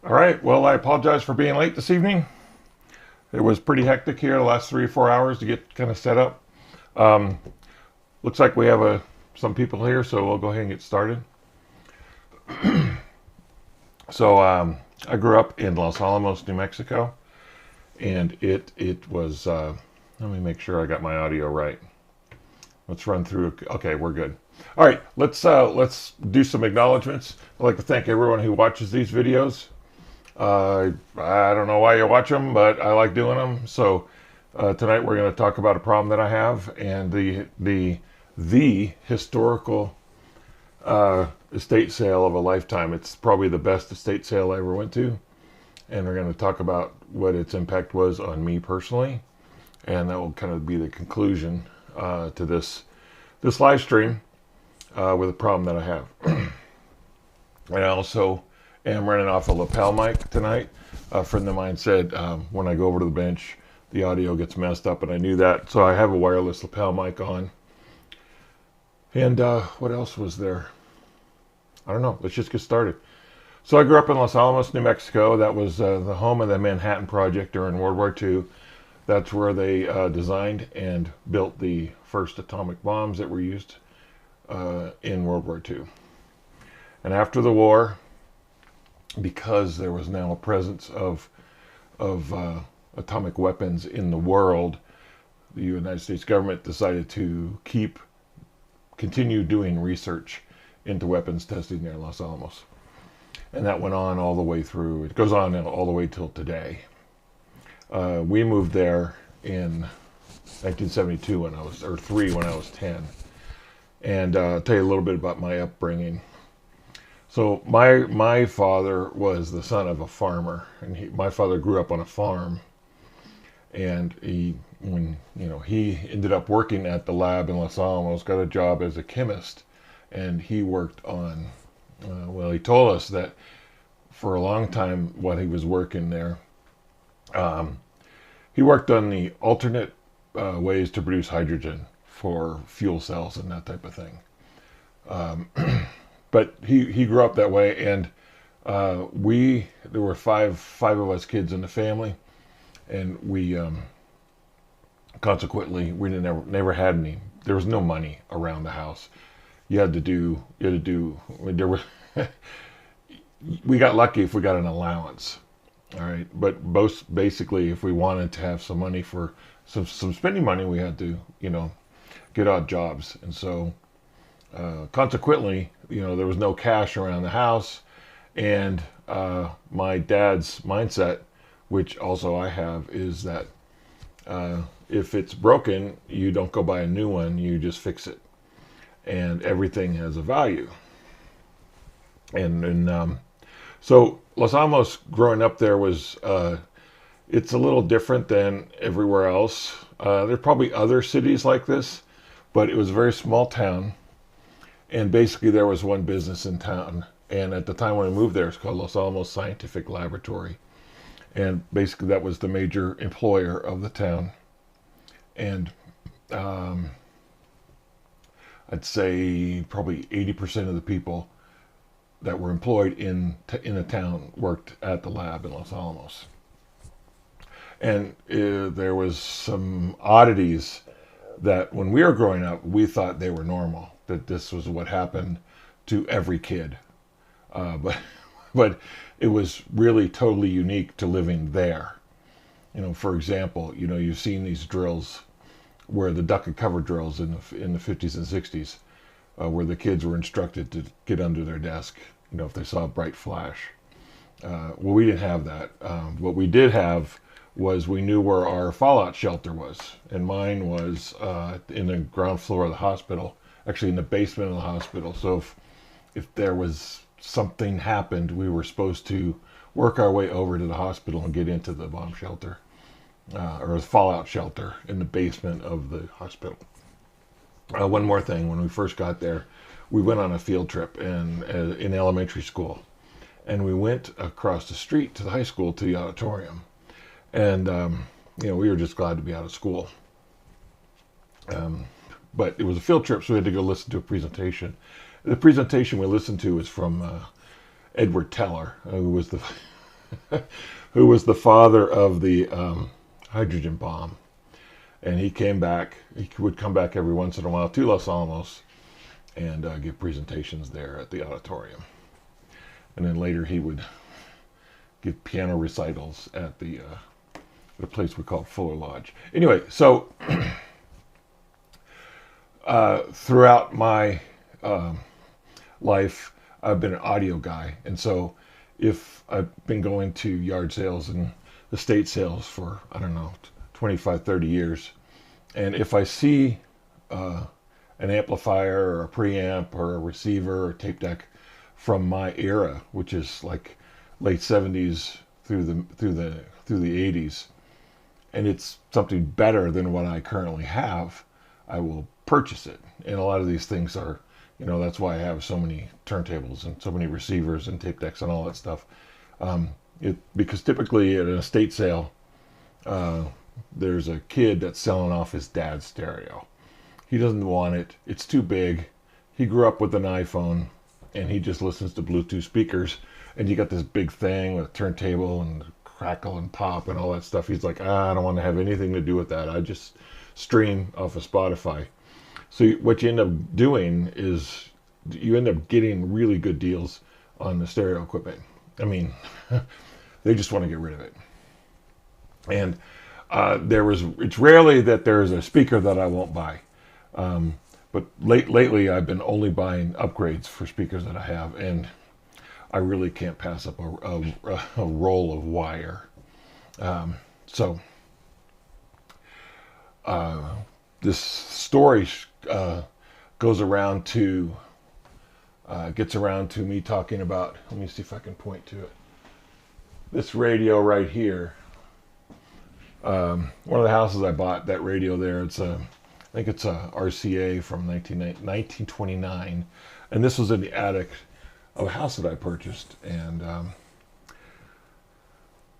All right, well, I apologize for being late this evening. It was pretty hectic here the last 3 or 4 hours to get kind of set up. Um, Looks like we have some people here, so we'll go ahead and get started. I grew up in Los Alamos, New Mexico, and it was. Let me make sure I got my audio right. Let's run through. Okay, we're good. All right, let's do some acknowledgments. I'd like to thank everyone who watches these videos. I don't know why you watch them, but I like doing them. So tonight we're going to talk about a problem that I have and the historical estate sale of a lifetime. It's probably the best estate sale I ever went to, and we're going to talk about what its impact was on me personally, and that will kind of be the conclusion to this live stream with a problem that I have. I also am running off a lapel mic tonight. A friend of mine said when I go over to the bench, the audio gets messed up, and I knew that. So I have a wireless lapel mic on. And what else was there? I don't know. Let's just get started. So I grew up in Los Alamos, New Mexico. That was the home of the Manhattan Project during World War II. That's where they designed and built the first atomic bombs that were used in World War II. And after the war, because there was now a presence of atomic weapons in the world, the United States government decided to continue doing research into weapons testing there in Los Alamos. And that went on all the way through. It goes on all the way till today. We moved there in 1972 when I was 10. And I'll tell you a little bit about my upbringing. So my father was the son of a farmer, and my father grew up on a farm, and he ended up working at the lab in Los Alamos, got a job as a chemist, and he worked on, he told us that for a long time while he was working there, he worked on the alternate ways to produce hydrogen for fuel cells and that type of thing. But he grew up that way, and there were five of us kids in the family, and we consequently we never had any. There was no money around the house. You had to do. There were. We got lucky if we got an allowance, all right. But basically, if we wanted to have some money for some spending money, we had to get odd jobs, and so. Consequently, there was no cash around the house, and my dad's mindset, which also I have, is that if it's broken, you don't go buy a new one, you just fix it, and everything has a value. And so Los Alamos, growing up there, was it's a little different than everywhere else. There's probably other cities like this, but it was a very small town. And basically there was one business in town. And at the time when I moved there, it's called Los Alamos Scientific Laboratory. And basically that was the major employer of the town. And I'd say probably 80% of the people that were employed in the town worked at the lab in Los Alamos. And there was some oddities that when we were growing up, we thought they were normal, that this was what happened to every kid. But it was really totally unique to living there. For example, you've seen these drills where the duck and cover drills in the 50s and 60s, where the kids were instructed to get under their desk, if they saw a bright flash. Well, we didn't have that. What we did have was we knew where our fallout shelter was, and mine was in the ground floor of the hospital, actually in the basement of the hospital. So if there was something happened, we were supposed to work our way over to the hospital and get into the bomb shelter or the fallout shelter in the basement of the hospital. One more thing, when we first got there, we went on a field trip in elementary school, and we went across the street to the high school, to the auditorium. And, we were just glad to be out of school. But it was a field trip, so we had to go listen to a presentation. The presentation we listened to was from Edward Teller, who was who was the father of the hydrogen bomb. And he came back, he would come back every once in a while to Los Alamos and give presentations there at the auditorium. And then later he would give piano recitals at the place we called Fuller Lodge. Anyway, so throughout my life, I've been an audio guy. And so if I've been going to yard sales and estate sales for, I don't know, 25, 30 years, and if I see an amplifier or a preamp or a receiver or tape deck from my era, which is like late 70s through the 80s, and it's something better than what I currently have, I will purchase it. And a lot of these things are, that's why I have so many turntables and so many receivers and tape decks and all that stuff. Because typically at an estate sale, there's a kid that's selling off his dad's stereo. He doesn't want it. It's too big. He grew up with an iPhone, and he just listens to Bluetooth speakers. And you got this big thing with a turntable and crackle and pop and all that stuff. He's like, I don't want to have anything to do with that. I just stream off of Spotify. So what you end up doing is you end up getting really good deals on the stereo equipment. I mean, they just want to get rid of it. And it's rarely that there's a speaker that I won't buy. But lately I've been only buying upgrades for speakers that I have, and I really can't pass up a roll of wire. So this story gets around to me talking about, let me see if I can point to it. This radio right here. One of the houses I bought, that radio there, I think it's a RCA from 1929, and this was in the attic of a house that I purchased, and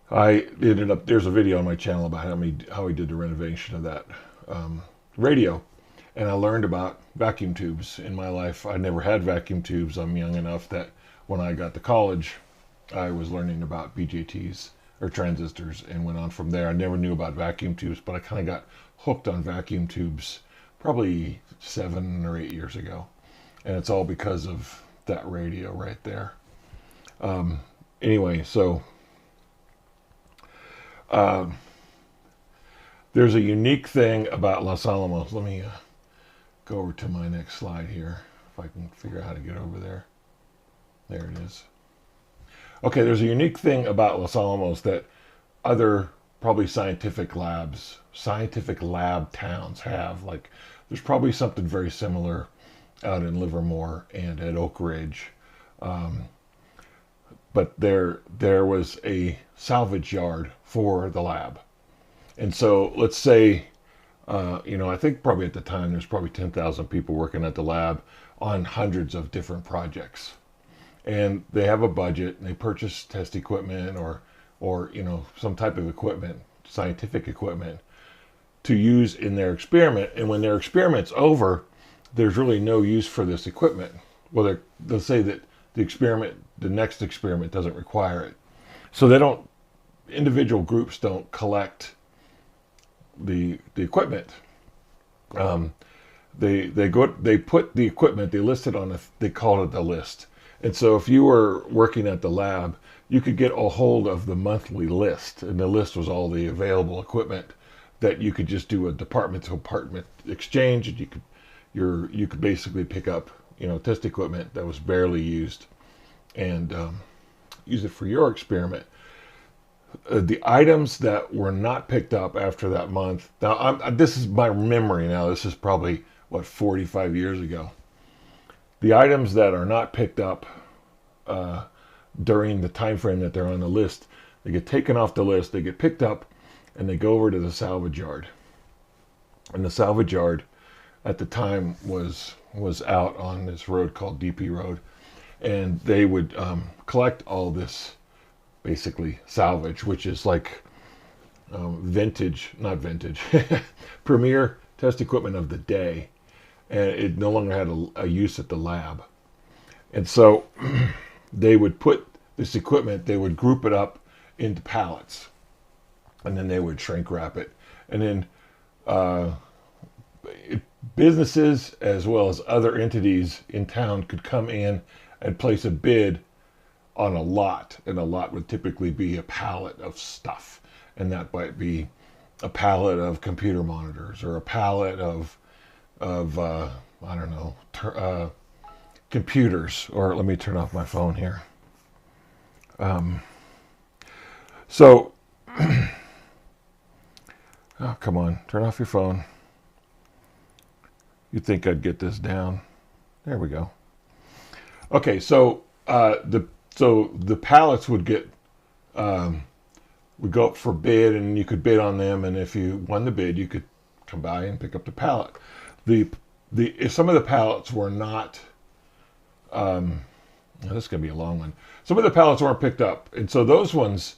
I ended up, there's a video on my channel about how we did the renovation of that radio, and I learned about vacuum tubes. In my life, I never had vacuum tubes. I'm young enough that when I got to college, I was learning about BJTs or transistors and went on from there. I never knew about vacuum tubes, but I kind of got hooked on vacuum tubes probably 7 or 8 years ago, and it's all because of that radio right there. Anyway, so there's a unique thing about Los Alamos. Let me go over to my next slide here, if I can figure out how to get over there. There it is. Okay, there's a unique thing about Los Alamos that other probably scientific lab towns have. Like, there's probably something very similar out in Livermore and at Oak Ridge. But there was a salvage yard for the lab. And so let's say, I think probably at the time there's probably 10,000 people working at the lab on hundreds of different projects. And they have a budget, and they purchase test equipment or some type of equipment, scientific equipment, to use in their experiment. And when their experiment's over, there's really no use for this equipment. Well, they'll say that the next experiment doesn't require it. So individual groups don't collect the equipment. They put the equipment, they list it they call it the list. And so if you were working at the lab, you could get a hold of the monthly list, and the list was all the available equipment that you could just do a department to department exchange, and you could basically pick up test equipment that was barely used and use it for your experiment. The items that were not picked up after that month, now this is my memory now, this is probably 45 years ago. The items that are not picked up during the time frame that they're on the list, they get taken off the list, they get picked up, and they go over to the salvage yard. And the salvage yard at the time was out on this road called DP Road, and they would collect all this basically salvage, which is like premier test equipment of the day, and it no longer had a use at the lab. And so they would put this equipment, they would group it up into pallets, and then they would shrink wrap it. And then uh, businesses as well as other entities in town could come in and place a bid on a lot, and a lot would typically be a pallet of stuff, and that might be a pallet of computer monitors or a pallet of I don't know, computers. Or let me turn off my phone here. So, oh, come on, turn off your phone. You'd think I'd get this down. There we go. Okay, so the pallets would get would go up for bid, and you could bid on them, and if you won the bid, you could come by and pick up the pallet. If some of the pallets were not, this is going to be a long one. Some of the pallets weren't picked up, and so those ones,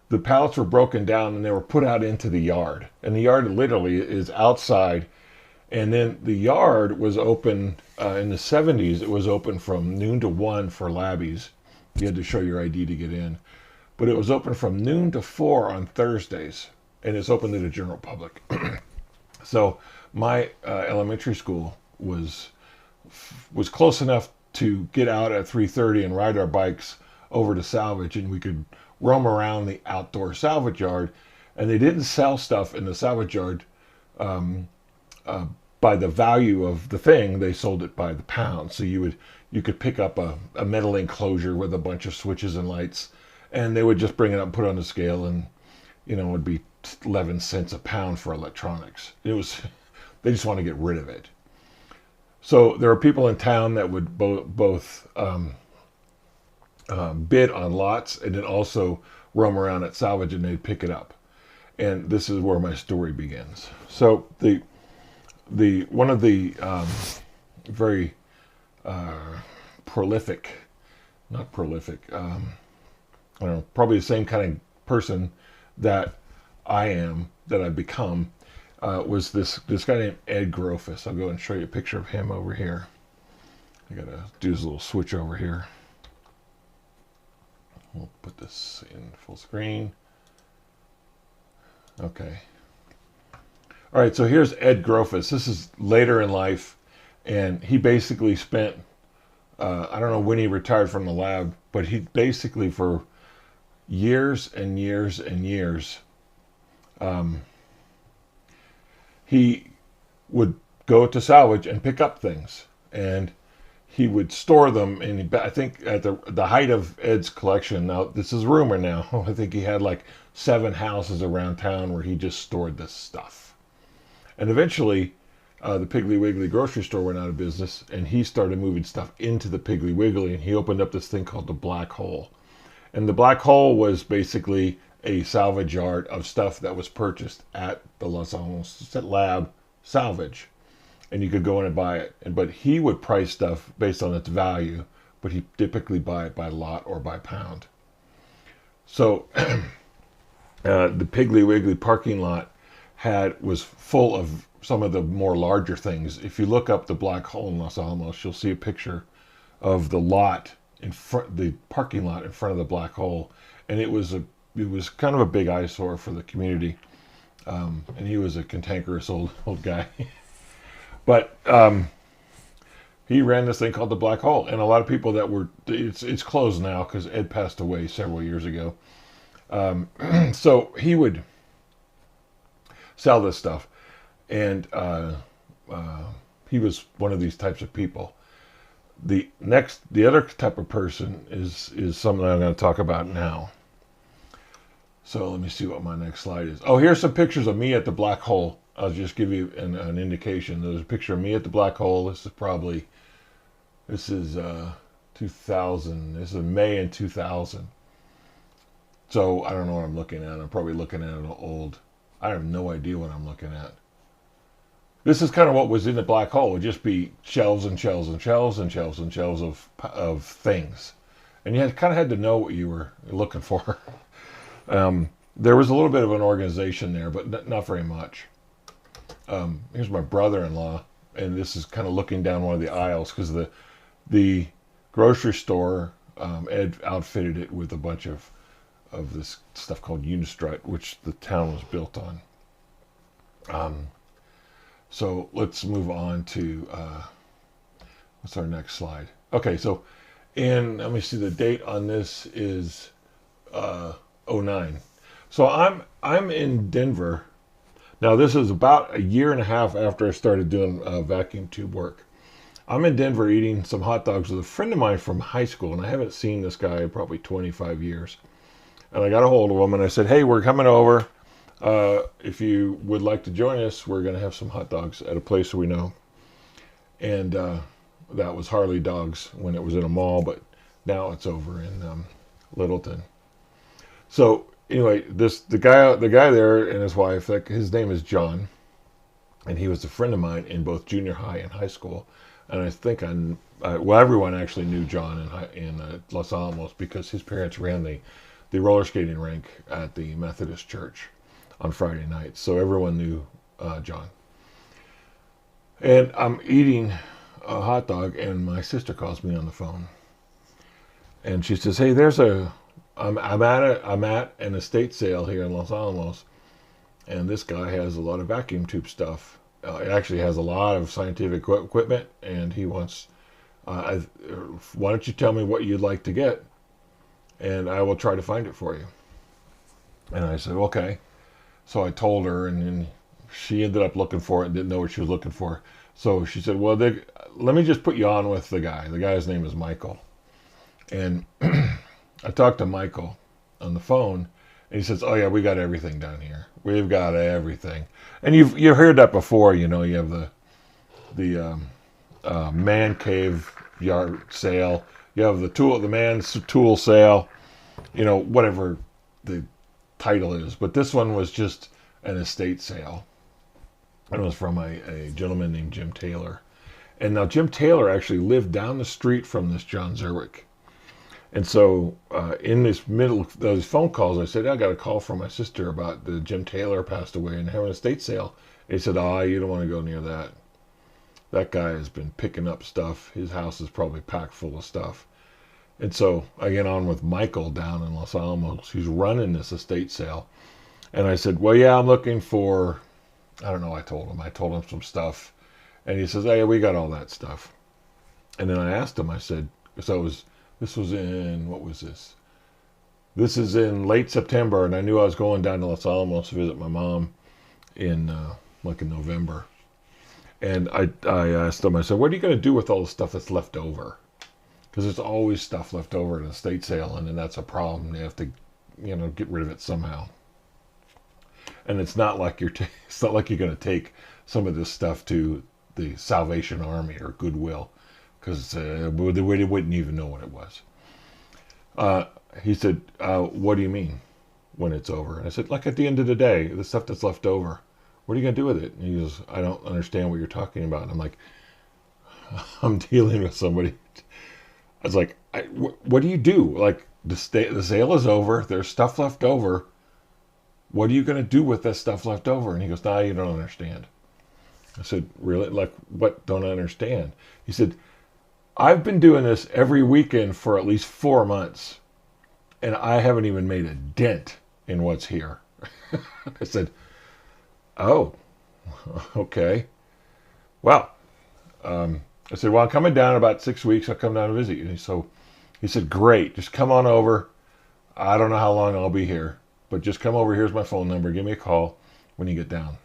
the pallets were broken down and they were put out into the yard, and the yard literally is outside. And then the yard was open in the 70s. It was open from noon to 1 for labbies. You had to show your ID to get in. But it was open from noon to 4 on Thursdays, and it's open to the general public. So my elementary school was close enough to get out at 3:30 and ride our bikes over to Salvage, and we could roam around the outdoor salvage yard. And they didn't sell stuff in the salvage yard by the value of the thing. They sold it by the pound. So you could pick up a metal enclosure with a bunch of switches and lights, and they would just bring it up, put it on the scale, and it would be 11 cents a pound for electronics. They just want to get rid of it. So there are people in town that would both bid on lots and then also roam around at Salvage, and they'd pick it up. And this is where my story begins. So one of the very prolific, not prolific, I don't know, probably the same kind of person that I am, that I've become, was this guy named Ed Grothus. I'll go and show you a picture of him over here. I gotta do this little switch over here. We'll put this in full screen. Okay. All right, so here's Ed Grothus. This is later in life, and he basically spent, I don't know when he retired from the lab, but he basically, for years and years and years, he would go to Salvage and pick up things, and he would store them. And I think at the height of Ed's collection, now this is rumor now, I think he had like 7 houses around town where he just stored this stuff. And eventually, the Piggly Wiggly grocery store went out of business, and he started moving stuff into the Piggly Wiggly, and he opened up this thing called the Black Hole. And the Black Hole was basically a salvage yard of stuff that was purchased at the Los Alamos lab Salvage. And you could go in and buy it. But he would price stuff based on its value, but he typically buy it by lot or by pound. So the Piggly Wiggly parking lot was full of some of the more larger things. If you look up the Black Hole in Los Alamos, you'll see a picture of the lot in front, the parking lot in front of the Black Hole, and it was kind of a big eyesore for the community. And he was a cantankerous old guy, but he ran this thing called the Black Hole, and a lot of people it's closed now because Ed passed away several years ago. So he would sell this stuff, and he was one of these types of people. The other type of person is something I'm going to talk about now. So let me see what my next slide is. Oh, here's some pictures of me at the Black Hole. I'll just give you an indication. There's a picture of me at the Black Hole. This is 2000. This is May in 2000. So I don't know what I'm looking at. I'm probably looking at an old. I have no idea what I'm looking at. This is kind of what was in the Black Hole. It would just be shelves and shelves and shelves and shelves and shelves of things. And you kind of had to know what you were looking for. There was a little bit of an organization there, but not very much. Here's my brother-in-law, and this is kind of looking down one of the aisles, because the grocery store, Ed outfitted it with a bunch of this stuff called Unistrut, which the town was built on. So let's move on to what's our next slide? Okay, so let me see, the date on this is '09. So I'm in Denver. Now this is about a year and a half after I started doing vacuum tube work. I'm in Denver eating some hot dogs with a friend of mine from high school, and I haven't seen this guy in probably 25 years. And I got a hold of him, and I said, hey, we're coming over. If you would like to join us, we're going to have some hot dogs at a place we know. And that was Harley Dogs when it was in a mall, but now it's over in Littleton. So anyway, the guy there and his wife, his name is John, and he was a friend of mine in both junior high and high school. And I think everyone actually knew John in Los Alamos because his parents ran the roller skating rink at the Methodist Church on Friday nights. So everyone knew John. And I'm eating a hot dog, and my sister calls me on the phone, and she says, "Hey, I'm at an estate sale here in Los Alamos, and this guy has a lot of vacuum tube stuff. It actually has a lot of scientific equipment, and he wants, why don't you tell me what you'd like to get, and I will try to find it for you." And I said, okay. So I told her, and then she ended up looking for it and didn't know what she was looking for. So she said, well, let me just put you on with the guy. The guy's name is Michael. And I talked to Michael on the phone, and he says, oh yeah, we got everything down here. We've got everything. And you've heard that before, you have the man cave yard sale. You have the man's tool sale, whatever the title is. But this one was just an estate sale. And it was from a gentleman named Jim Taylor. And now Jim Taylor actually lived down the street from this John Zerwick. And so in this middle of those phone calls, I said, I got a call from my sister about the Jim Taylor passed away and having an estate sale. And he said, you don't want to go near that. That guy has been picking up stuff. His house is probably packed full of stuff. And so I get on with Michael down in Los Alamos, who's running this estate sale. And I said, well, yeah, I'm looking for, I don't know, I told him some stuff. And he says, hey, we got all that stuff. And then I asked him, I said, this was in, what was this? This is in late September, and I knew I was going down to Los Alamos to visit my mom in November. And I asked him, I said, what are you going to do with all the stuff that's left over? Because there's always stuff left over at an estate sale, and then that's a problem. You have to, get rid of it somehow. And it's not like you're going to take some of this stuff to the Salvation Army or Goodwill, because they wouldn't even know what it was. He said, what do you mean when it's over? And I said, like at the end of the day, the stuff that's left over, what are you going to do with it? And he goes, I don't understand what you're talking about. And I'm like, I'm dealing with somebody. I was like, what do you do? Like, the sale is over. There's stuff left over. What are you going to do with that stuff left over? And he goes, you don't understand. I said, really? Like, what don't I understand? He said, I've been doing this every weekend for at least 4 months, and I haven't even made a dent in what's here. I said, oh, okay. Well, I said, well, I'm coming down in about 6 weeks. I'll come down and visit you. And so he said, great. Just come on over. I don't know how long I'll be here, but just come over. Here's my phone number. Give me a call when you get down.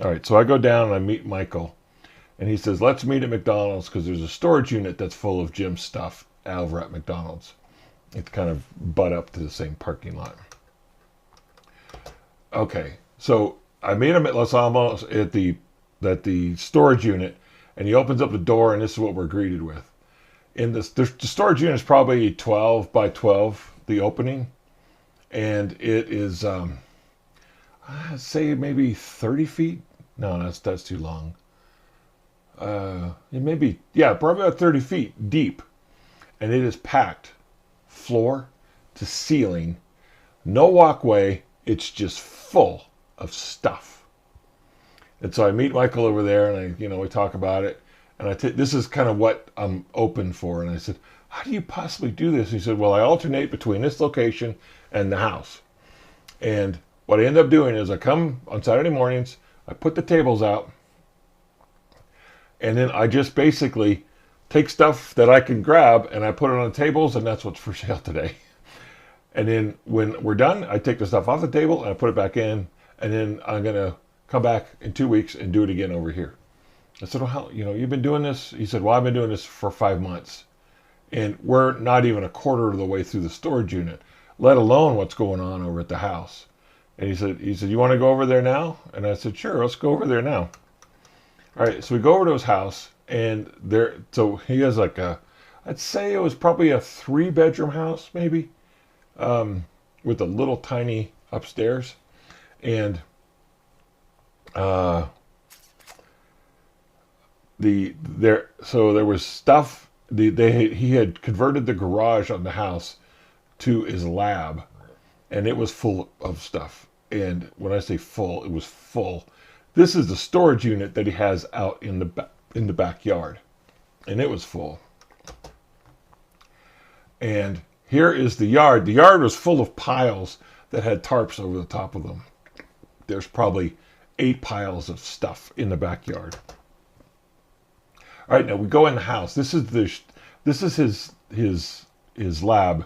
All right. So I go down and I meet Michael, and he says, let's meet at McDonald's because there's a storage unit that's full of Jim's stuff over at McDonald's. It's kind of butt up to the same parking lot. Okay. So I meet him at Los Alamos at the storage unit, and he opens up the door, and this is what we're greeted with. In the storage unit is probably 12 by 12, the opening, and it is, I'd say maybe 30 feet. No, that's too long. It may be, probably about 30 feet deep, and it is packed, floor to ceiling, no walkway. It's just full of stuff. And so I meet Michael over there, and we talk about it. And this is kind of what I'm open for. And I said, how do you possibly do this? He said, well, I alternate between this location and the house. And what I end up doing is I come on Saturday mornings, I put the tables out, and then I just basically take stuff that I can grab and I put it on the tables, and that's what's for sale today. And then when we're done, I take the stuff off the table and I put it back in, and then I'm going to come back in 2 weeks and do it again over here. I said, well, how, you've been doing this? He said, well, I've been doing this for 5 months. And we're not even a quarter of the way through the storage unit, let alone what's going on over at the house. And he said, you want to go over there now? And I said, sure, let's go over there now. All right, so we go over to his house, and so he has like I'd say it was probably a 3-bedroom house, maybe, with a little tiny upstairs. And so there was stuff. He had converted the garage on the house to his lab, and it was full of stuff. And when I say full, it was full. This is the storage unit that he has out in the backyard, and it was full. And here is the yard. The yard was full of piles that had tarps over the top of them. There's probably 8 piles of stuff in the backyard. All right, now we go in the house. This is his lab,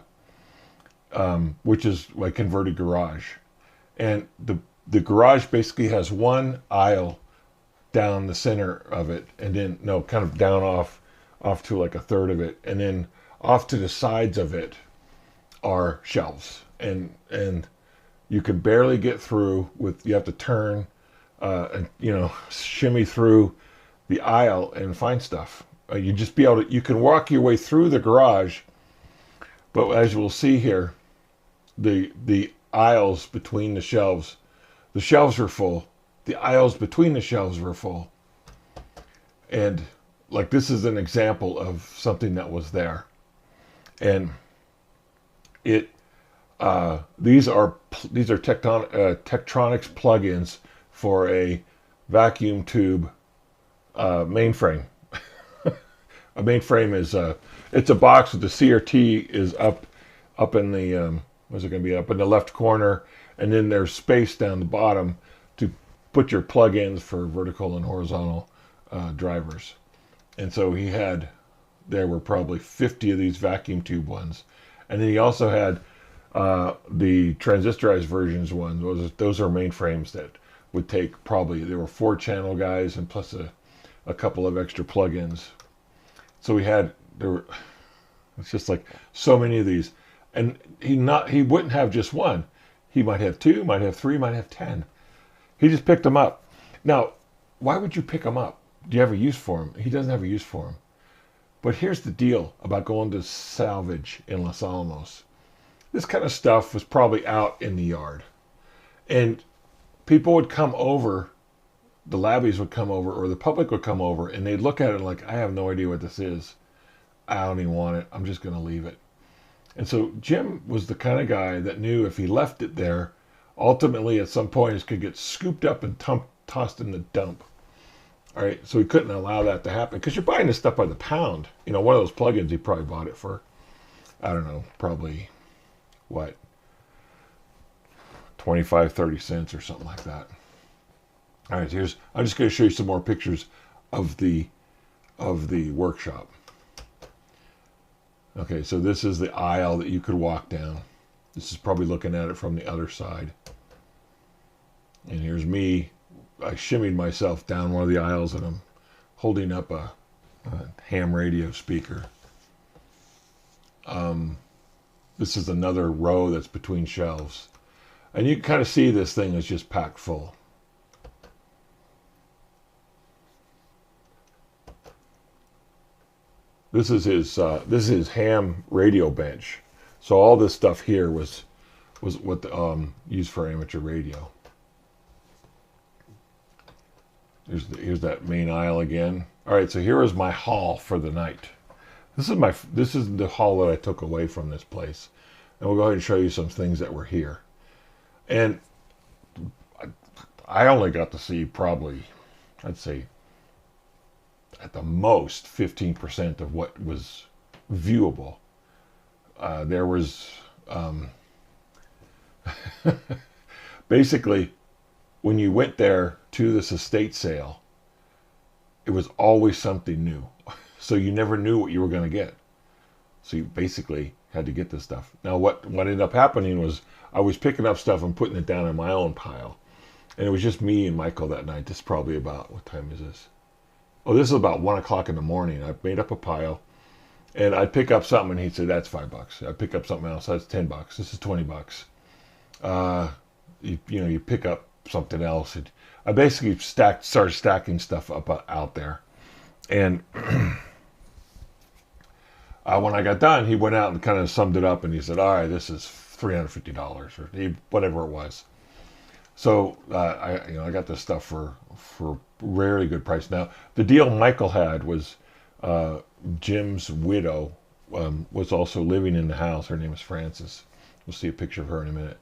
which is like converted garage, and the garage basically has one aisle down the center of it, and then kind of down off to like a third of it, and then off to the sides of it are shelves, and you can barely get through you have to turn and shimmy through the aisle and find stuff. You can walk your way through the garage, but as you will see here, the aisles between the shelves were full. The aisles between the shelves were full. And like, this is an example of something that was there. And these are Tektronix plugins for a vacuum tube mainframe. A mainframe is it's a box with the CRT is up in the where's it going to be, up in the left corner, and then there's space down the bottom to put your plug-ins for vertical and horizontal drivers. And so there were probably 50 of these vacuum tube ones, and then he also had the transistorized versions ones. Those are mainframes that would take there were 4 channel guys and plus a couple of extra plugins. So it's just like so many of these, and he wouldn't have just one. He might have 2, might have 3, might have 10. He just picked them up. Now, why would you pick them up? Do you have a use for them? He doesn't have a use for them. But here's the deal about going to Salvage in Los Alamos. This kind of stuff was probably out in the yard, and people would come over. The labbies would come over, or the public would come over, and they'd look at it like, I have no idea what this is. I don't even want it. I'm just going to leave it. And so Jim was the kind of guy that knew if he left it there, ultimately at some point it could get scooped up and tossed in the dump. All right, so he couldn't allow that to happen, because you're buying this stuff by the pound. One of those plugins, he probably bought it for, I don't know, probably, 25, 30 cents or something like that. All right, I'm just going to show you some more pictures of the workshop. Okay, so this is the aisle that you could walk down. This is probably looking at it from the other side. And here's me. I shimmied myself down one of the aisles, and I'm holding up a ham radio speaker. This is another row that's between shelves. And you can kind of see this thing is just packed full. This is his ham radio bench. So all this stuff here was what used for amateur radio. Here's that main aisle again. All right, so here is my haul for the night. This is the haul that I took away from this place, and we'll go ahead and show you some things that were here. And I only got to see probably, I'd say, at the most 15% of what was viewable. There was basically, when you went there to this estate sale, it was always something new. So you never knew what you were going to get. So you basically had to get this stuff. Now, what ended up happening was I was picking up stuff and putting it down in my own pile. And it was just me and Michael that night. This is probably about, what time is this? Oh, this is about 1 o'clock in the morning. I made up a pile. And I'd pick up something and he'd say, that's $5. I'd pick up something else. That's $10. This is $20. You pick up something else. And I basically started stacking stuff up out there. And when I got done, he went out and kind of summed it up, and he said, all right, this is $350 or whatever it was. So I got this stuff for really good price. Now, the deal Michael had was Jim's widow was also living in the house. Her name is Frances. We'll see a picture of her in a minute.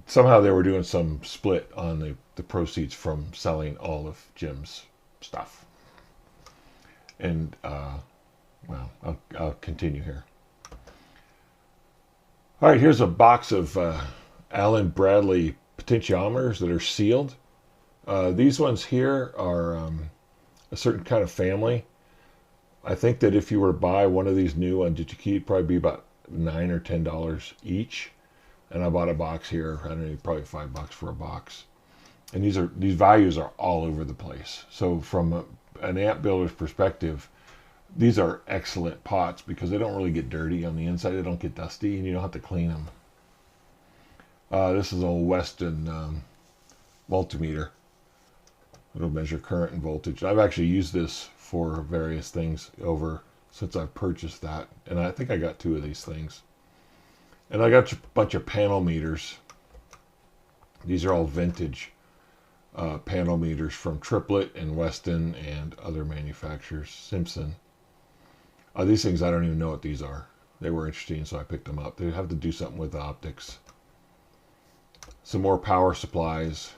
Somehow they were doing some split on the proceeds from selling all of Jim's stuff. And well, I'll continue here. All right, here's a box of Allen Bradley potentiometers that are sealed. These ones here are a certain kind of family. I think that if you were to buy one of these new on TTwG, it'd probably be about $9 or $10 each. And I bought a box here. I don't know, probably $5 for a box. And these values are all over the place. So from an amp builder's perspective, these are excellent pots because they don't really get dirty on the inside. They don't get dusty, and you don't have to clean them. This is an old Weston multimeter. It'll measure current and voltage. I've actually used this for various things since I've purchased that, and I think I got 2 of these things. And I got a bunch of panel meters. These are all vintage panel meters from Triplet and Weston and other manufacturers, Simpson. These things, I don't even know what these are. They were interesting, so I picked them up. They have to do something with the optics. Some more power supplies.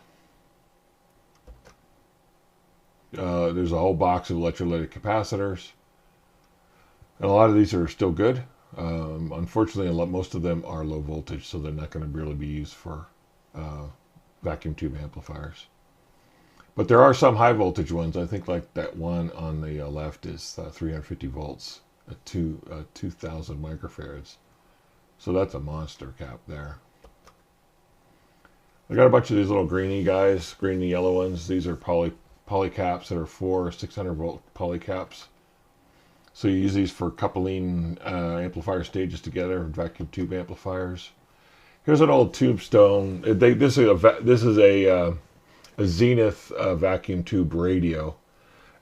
There's a whole box of electrolytic capacitors. And a lot of these are still good. Unfortunately, most of them are low voltage, so they're not going to really be used for vacuum tube amplifiers. But there are some high voltage ones. I think like that one on the left is 350 volts at 2,000 microfarads. So that's a monster cap there. I got a bunch of these little greeny guys, greeny yellow ones. These are poly caps that are 400 or 600 volt poly caps. So you use these for coupling amplifier stages together, vacuum tube amplifiers. Here's an old Tombstone. This is a Zenith vacuum tube radio,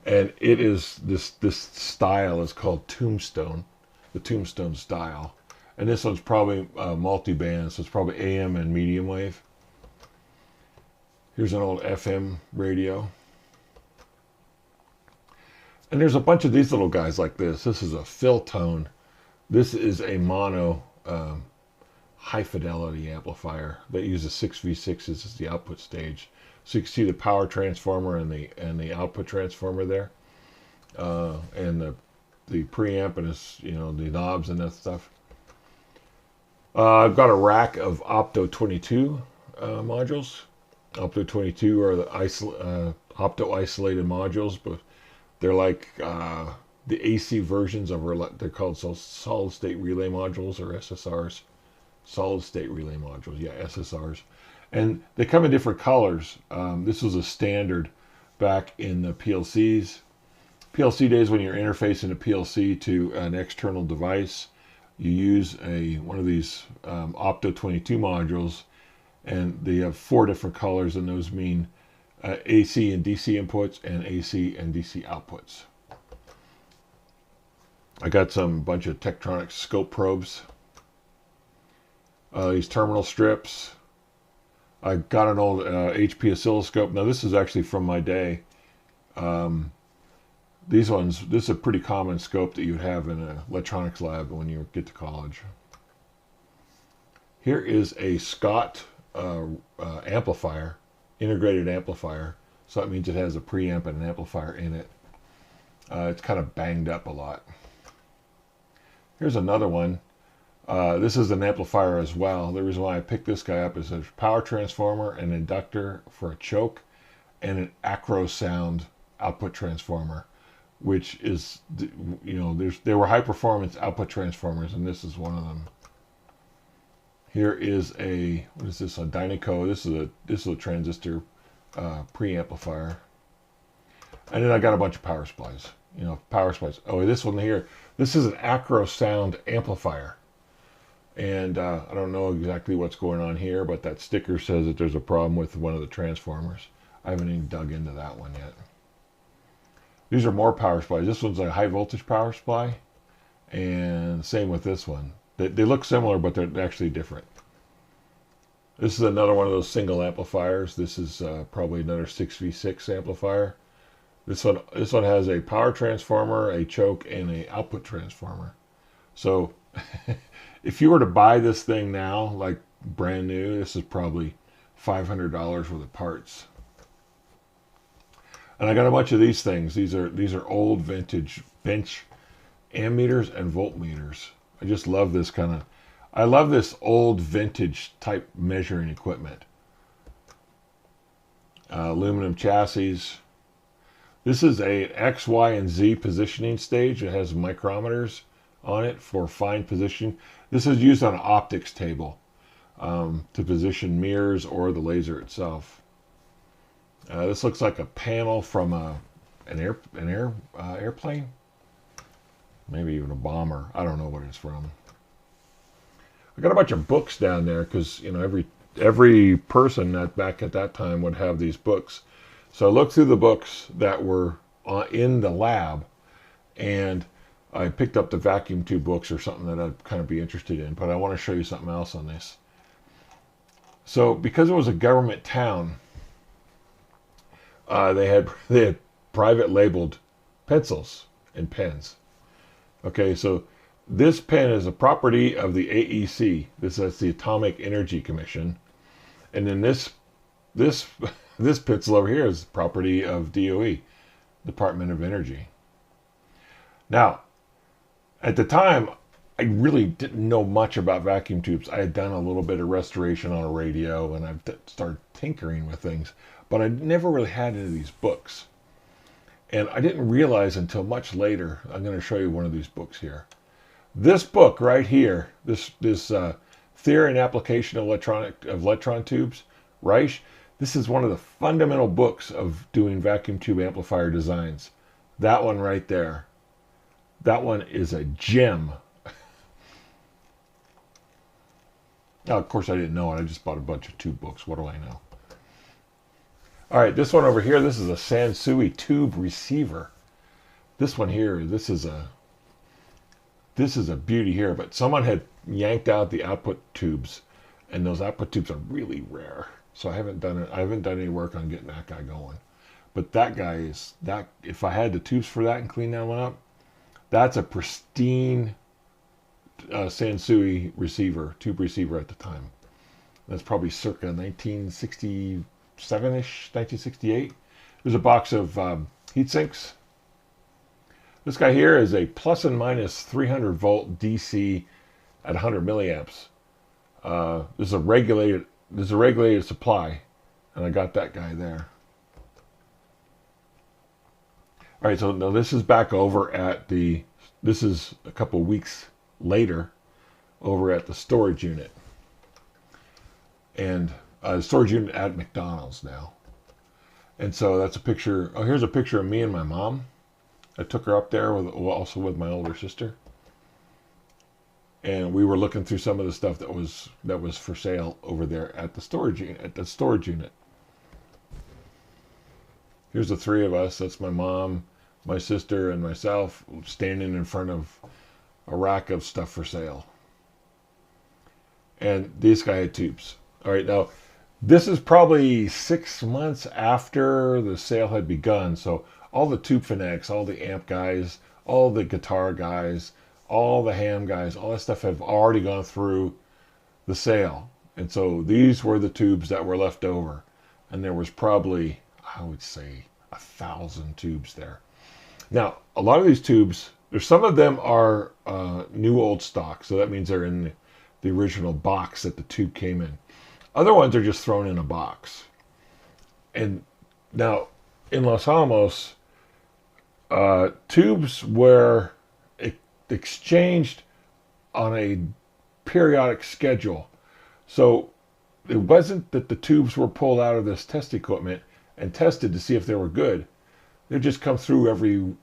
and it is this style is called Tombstone, the Tombstone style, and this one's probably multi-band, so it's probably AM and medium wave. Here's an old FM radio. And there's a bunch of these little guys like this. This is a Philtone. This is a mono high fidelity amplifier that uses 6V6s as the output stage. So you can see the power transformer and the output transformer there, and the preamp and the knobs and that stuff. I've got a rack of Opto 22 modules. Opto 22 are the opto isolated modules, but they're like the AC versions of they're called solid state relay modules, or SSRs. Solid state relay modules, yeah, SSRs. And they come in different colors. This was a standard back in the PLCs. PLC days, when you're interfacing a PLC to an external device, you use one of these Opto 22 modules, and they have 4 different colors, and those mean AC and DC inputs and AC and DC outputs. I got bunch of Tektronix scope probes. These terminal strips. I got an old HP oscilloscope. Now this is actually from my day. This is a pretty common scope that you'd have in an electronics lab when you get to college. Here is a Scott amplifier, integrated amplifier. So that means it has a preamp and an amplifier in it. It's kind of banged up a lot. Here's another one. This is an amplifier as well. The reason why I picked this guy up is a power transformer, an inductor for a choke, and an acro sound output transformer, which is, you know, there were high performance output transformers, and this is one of them. Here is a, what is this? A Dynaco. This is a transistor preamplifier, and then I got a bunch of power supplies. You know, power supplies. Oh, this one here. This is an acro sound amplifier. And I don't know exactly what's going on here, but that sticker says that there's a problem with one of the transformers. I haven't even dug into that one yet. These are more power supplies. This one's a high voltage power supply, and same with this one. They look similar, but they're actually different. This is another one of those single amplifiers. This is probably another 6v6 amplifier. This one has a power transformer, a choke, and an output transformer. So if you were to buy this thing now, like brand new, this is probably $500 worth of parts. And I got a bunch of these things. These are old vintage bench ammeters and voltmeters. I just love this kind of, I love this old vintage type measuring equipment. Aluminum chassis. This is a X, Y, and Z positioning stage. It has micrometers on it for fine position. This is used on an optics table to position mirrors or the laser itself. This looks like a panel from an airplane, maybe even a bomber. I don't know what it's from. I got a bunch of books down there because, you know, every person that back at that time would have these books. So I looked through the books that were in the lab, and I picked up the vacuum tube books or something that I'd kind of be interested in. But I want to show you something else on this. So because it was a government town, they had private labeled pencils and pens. Okay, so this pen is a property of the AEC. That's the Atomic Energy Commission, and then this pencil over here is property of DOE, Department of Energy. Now, at the time, I really didn't know much about vacuum tubes. I had done a little bit of restoration on a radio, and I've started tinkering with things, but I never really had any of these books. And I didn't realize until much later, I'm going to show you one of these books here. This book right here, this Theory and Application of Electron Tubes, Reich, this is one of the fundamental books of doing vacuum tube amplifier designs. That one right there. That one is a gem. Now, of course, I didn't know it. I just bought a bunch of tube books. What do I know? All right, this one over here, this is a Sansui tube receiver. This one here, this is a beauty here, but someone had yanked out the output tubes, and those output tubes are really rare. So I haven't done any work on getting that guy going. But that guy is, if I had the tubes for that and clean that one up, that's a pristine Sansui receiver, tube receiver at the time. That's probably circa 1967-ish, 1968. There's a box of heat sinks. This guy here is a plus and minus 300 volt DC at 100 milliamps. This is a regulated supply, and I got that guy there. All right, so now this is back over at this is a couple weeks later over at the storage unit. And storage unit at McDonald's now. And so that's a picture. Oh, here's a picture of me and my mom. I took her up there also with my older sister. And we were looking through some of the stuff that was for sale over there at the storage unit. Here's the three of us. That's my mom, my sister, and myself standing in front of a rack of stuff for sale. And this guy had tubes. All right, now this is probably 6 months after the sale had begun. So all the tube fanatics, all the amp guys, all the guitar guys, all the ham guys, all that stuff have already gone through the sale. And so these were the tubes that were left over. And there was probably, I would say, 1,000 tubes there. Now, a lot of these tubes, there's some of them are new old stock, so that means they're in the original box that the tube came in. Other ones are just thrown in a box. And now, in Los Alamos, tubes were exchanged on a periodic schedule. So it wasn't that the tubes were pulled out of this test equipment and tested to see if they were good. They just come through every,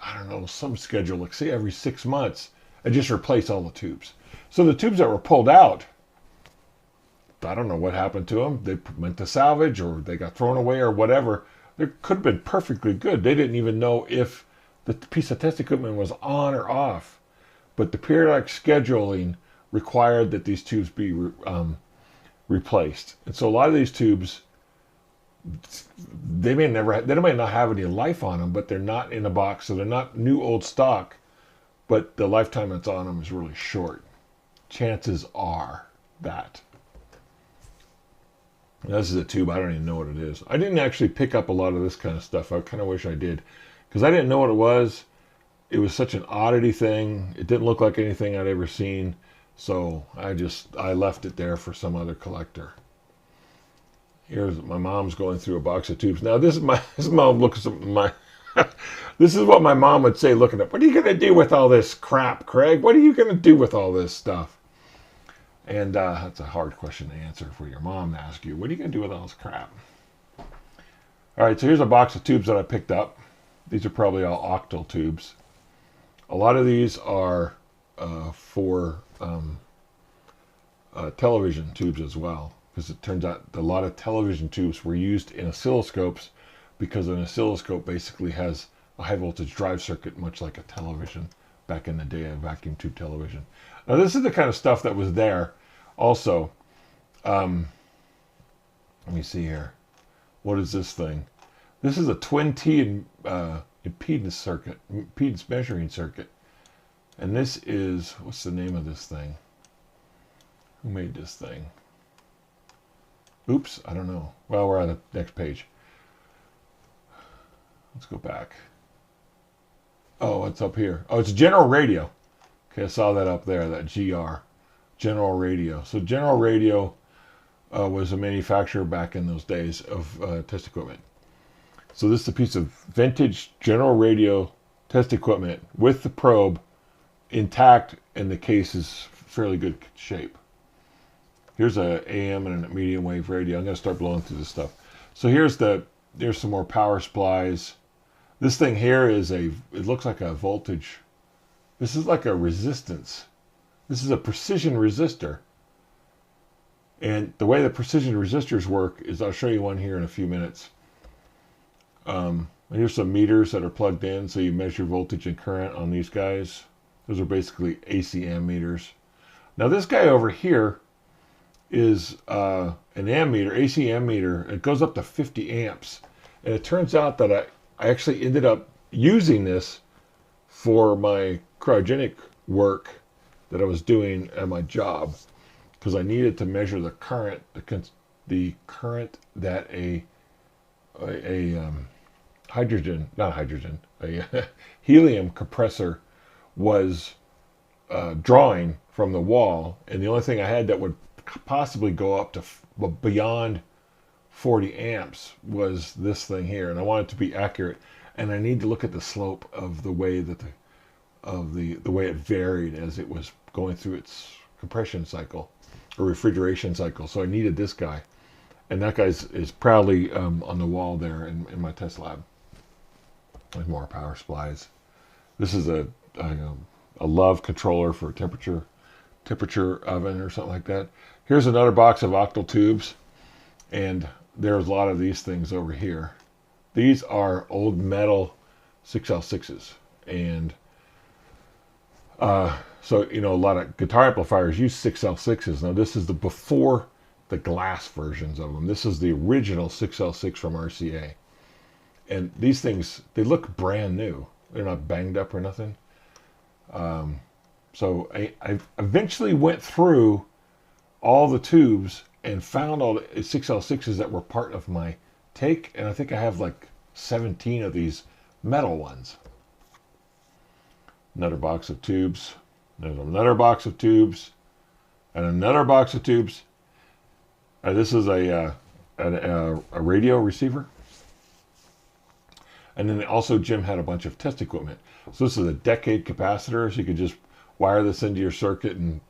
I don't know, some schedule, like say every 6 months, and just replace all the tubes. So the tubes that were pulled out, I don't know what happened to them. They went to salvage or they got thrown away or whatever. They could have been perfectly good. They didn't even know if the piece of test equipment was on or off. But the periodic scheduling required that these tubes be replaced. And so a lot of these tubes, they might not have any life on them, but they're not in a box, so they're not new old stock, but the lifetime that's on them is really short. Chances are that. This is a tube. I don't even know what it is. I didn't actually pick up a lot of this kind of stuff. I kind of wish I did, because I didn't know what it was. It was such an oddity thing. It didn't look like anything I'd ever seen. So I left it there for some other collector. Here's my mom's going through a box of tubes. Now this mom looks at my, this is what my mom would say looking up. What are you going to do with all this crap, Craig? What are you going to do with all this stuff? And that's a hard question to answer for your mom to ask you. What are you going to do with all this crap? All right, so here's a box of tubes that I picked up. These are probably all octal tubes. A lot of these are for television tubes as well, because it turns out a lot of television tubes were used in oscilloscopes, because an oscilloscope basically has a high voltage drive circuit, much like a television back in the day, a vacuum tube television. Now this is the kind of stuff that was there also. Let me see here. What is this thing? This is a twin T impedance measuring circuit. And this is, what's the name of this thing? Who made this thing? Oops, I don't know. Well, we're on the next page. Let's go back. Oh, it's up here. Oh, it's General Radio. Okay, I saw that up there, that GR. General Radio. So General Radio was a manufacturer back in those days of test equipment. So this is a piece of vintage General Radio test equipment with the probe intact, and the case is fairly good shape. Here's a AM and a medium wave radio. I'm going to start blowing through this stuff. So here's some more power supplies. This thing here is it looks like a voltage. This is like a resistance. This is a precision resistor. And the way the precision resistors work is, I'll show you one here in a few minutes. Here's some meters that are plugged in, so you measure voltage and current on these guys. Those are basically ACM meters. Now this guy over here is an ammeter, ACM meter. It goes up to 50 amps. And it turns out that I actually ended up using this for my cryogenic work that I was doing at my job, because I needed to measure the current, the current that a helium compressor was drawing from the wall. And the only thing I had that would possibly go up to beyond 40 amps was this thing here, and I want it to be accurate, and I need to look at the slope of the way that the way it varied as it was going through its compression cycle or refrigeration cycle. So I needed this guy, and that guy is proudly on the wall there in my test lab. There's more power supplies. This is a Love controller for temperature oven or something like that. Here's another box of octal tubes, and there's a lot of these things over here. These are old metal 6L6s, and so a lot of guitar amplifiers use 6L6s. Now this is before the glass versions of them. This is the original 6L6 from RCA, and these things, they look brand new. They're not banged up or nothing. So I eventually went through all the tubes and found all the 6L6s that were part of my take, and I think I have like 17 of these metal ones. Another box of tubes. There's another box of tubes. And another box of tubes. This is a radio receiver. And then also Jim had a bunch of test equipment. So this is a decade capacitor. So you could just wire this into your circuit and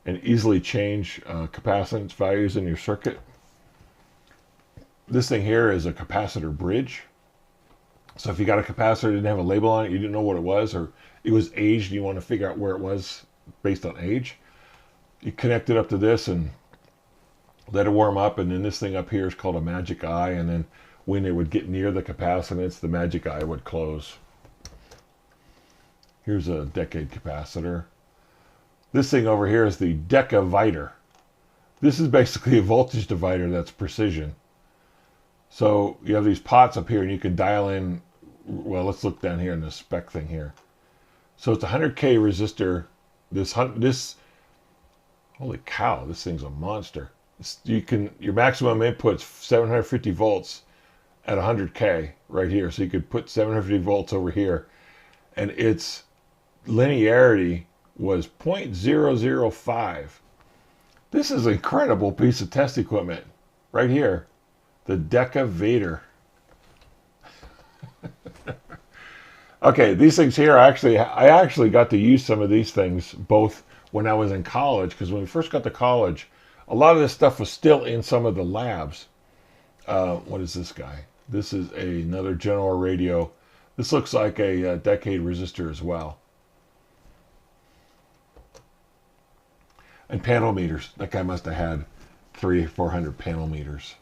easily change capacitance values in your circuit. This thing here is a capacitor bridge. So if you got a capacitor that didn't have a label on it, you didn't know what it was, or it was aged, and you want to figure out where it was based on age, you connect it up to this and let it warm up, and then this thing up here is called a magic eye, and then when it would get near the capacitance, the magic eye would close. Here's a decade capacitor. This thing over here is the decaviter. This is basically a voltage divider that's precision. So you have these pots up here, and you can dial in. Well, let's look down here in the spec thing here. So it's a 100K resistor. This holy cow, this thing's a monster. Your maximum input's 750 volts at 100K right here. So you could put 750 volts over here, and its linearity was 0.005. This is an incredible piece of test equipment right here. The decaviter. Okay, these things here, I actually got to use some of these things both when I was in college, because when we first got to college, a lot of this stuff was still in some of the labs. What is this guy? This is another General radio. This looks like a decade resistor as well. And panel meters. That guy must have had 300 or 400 panel meters.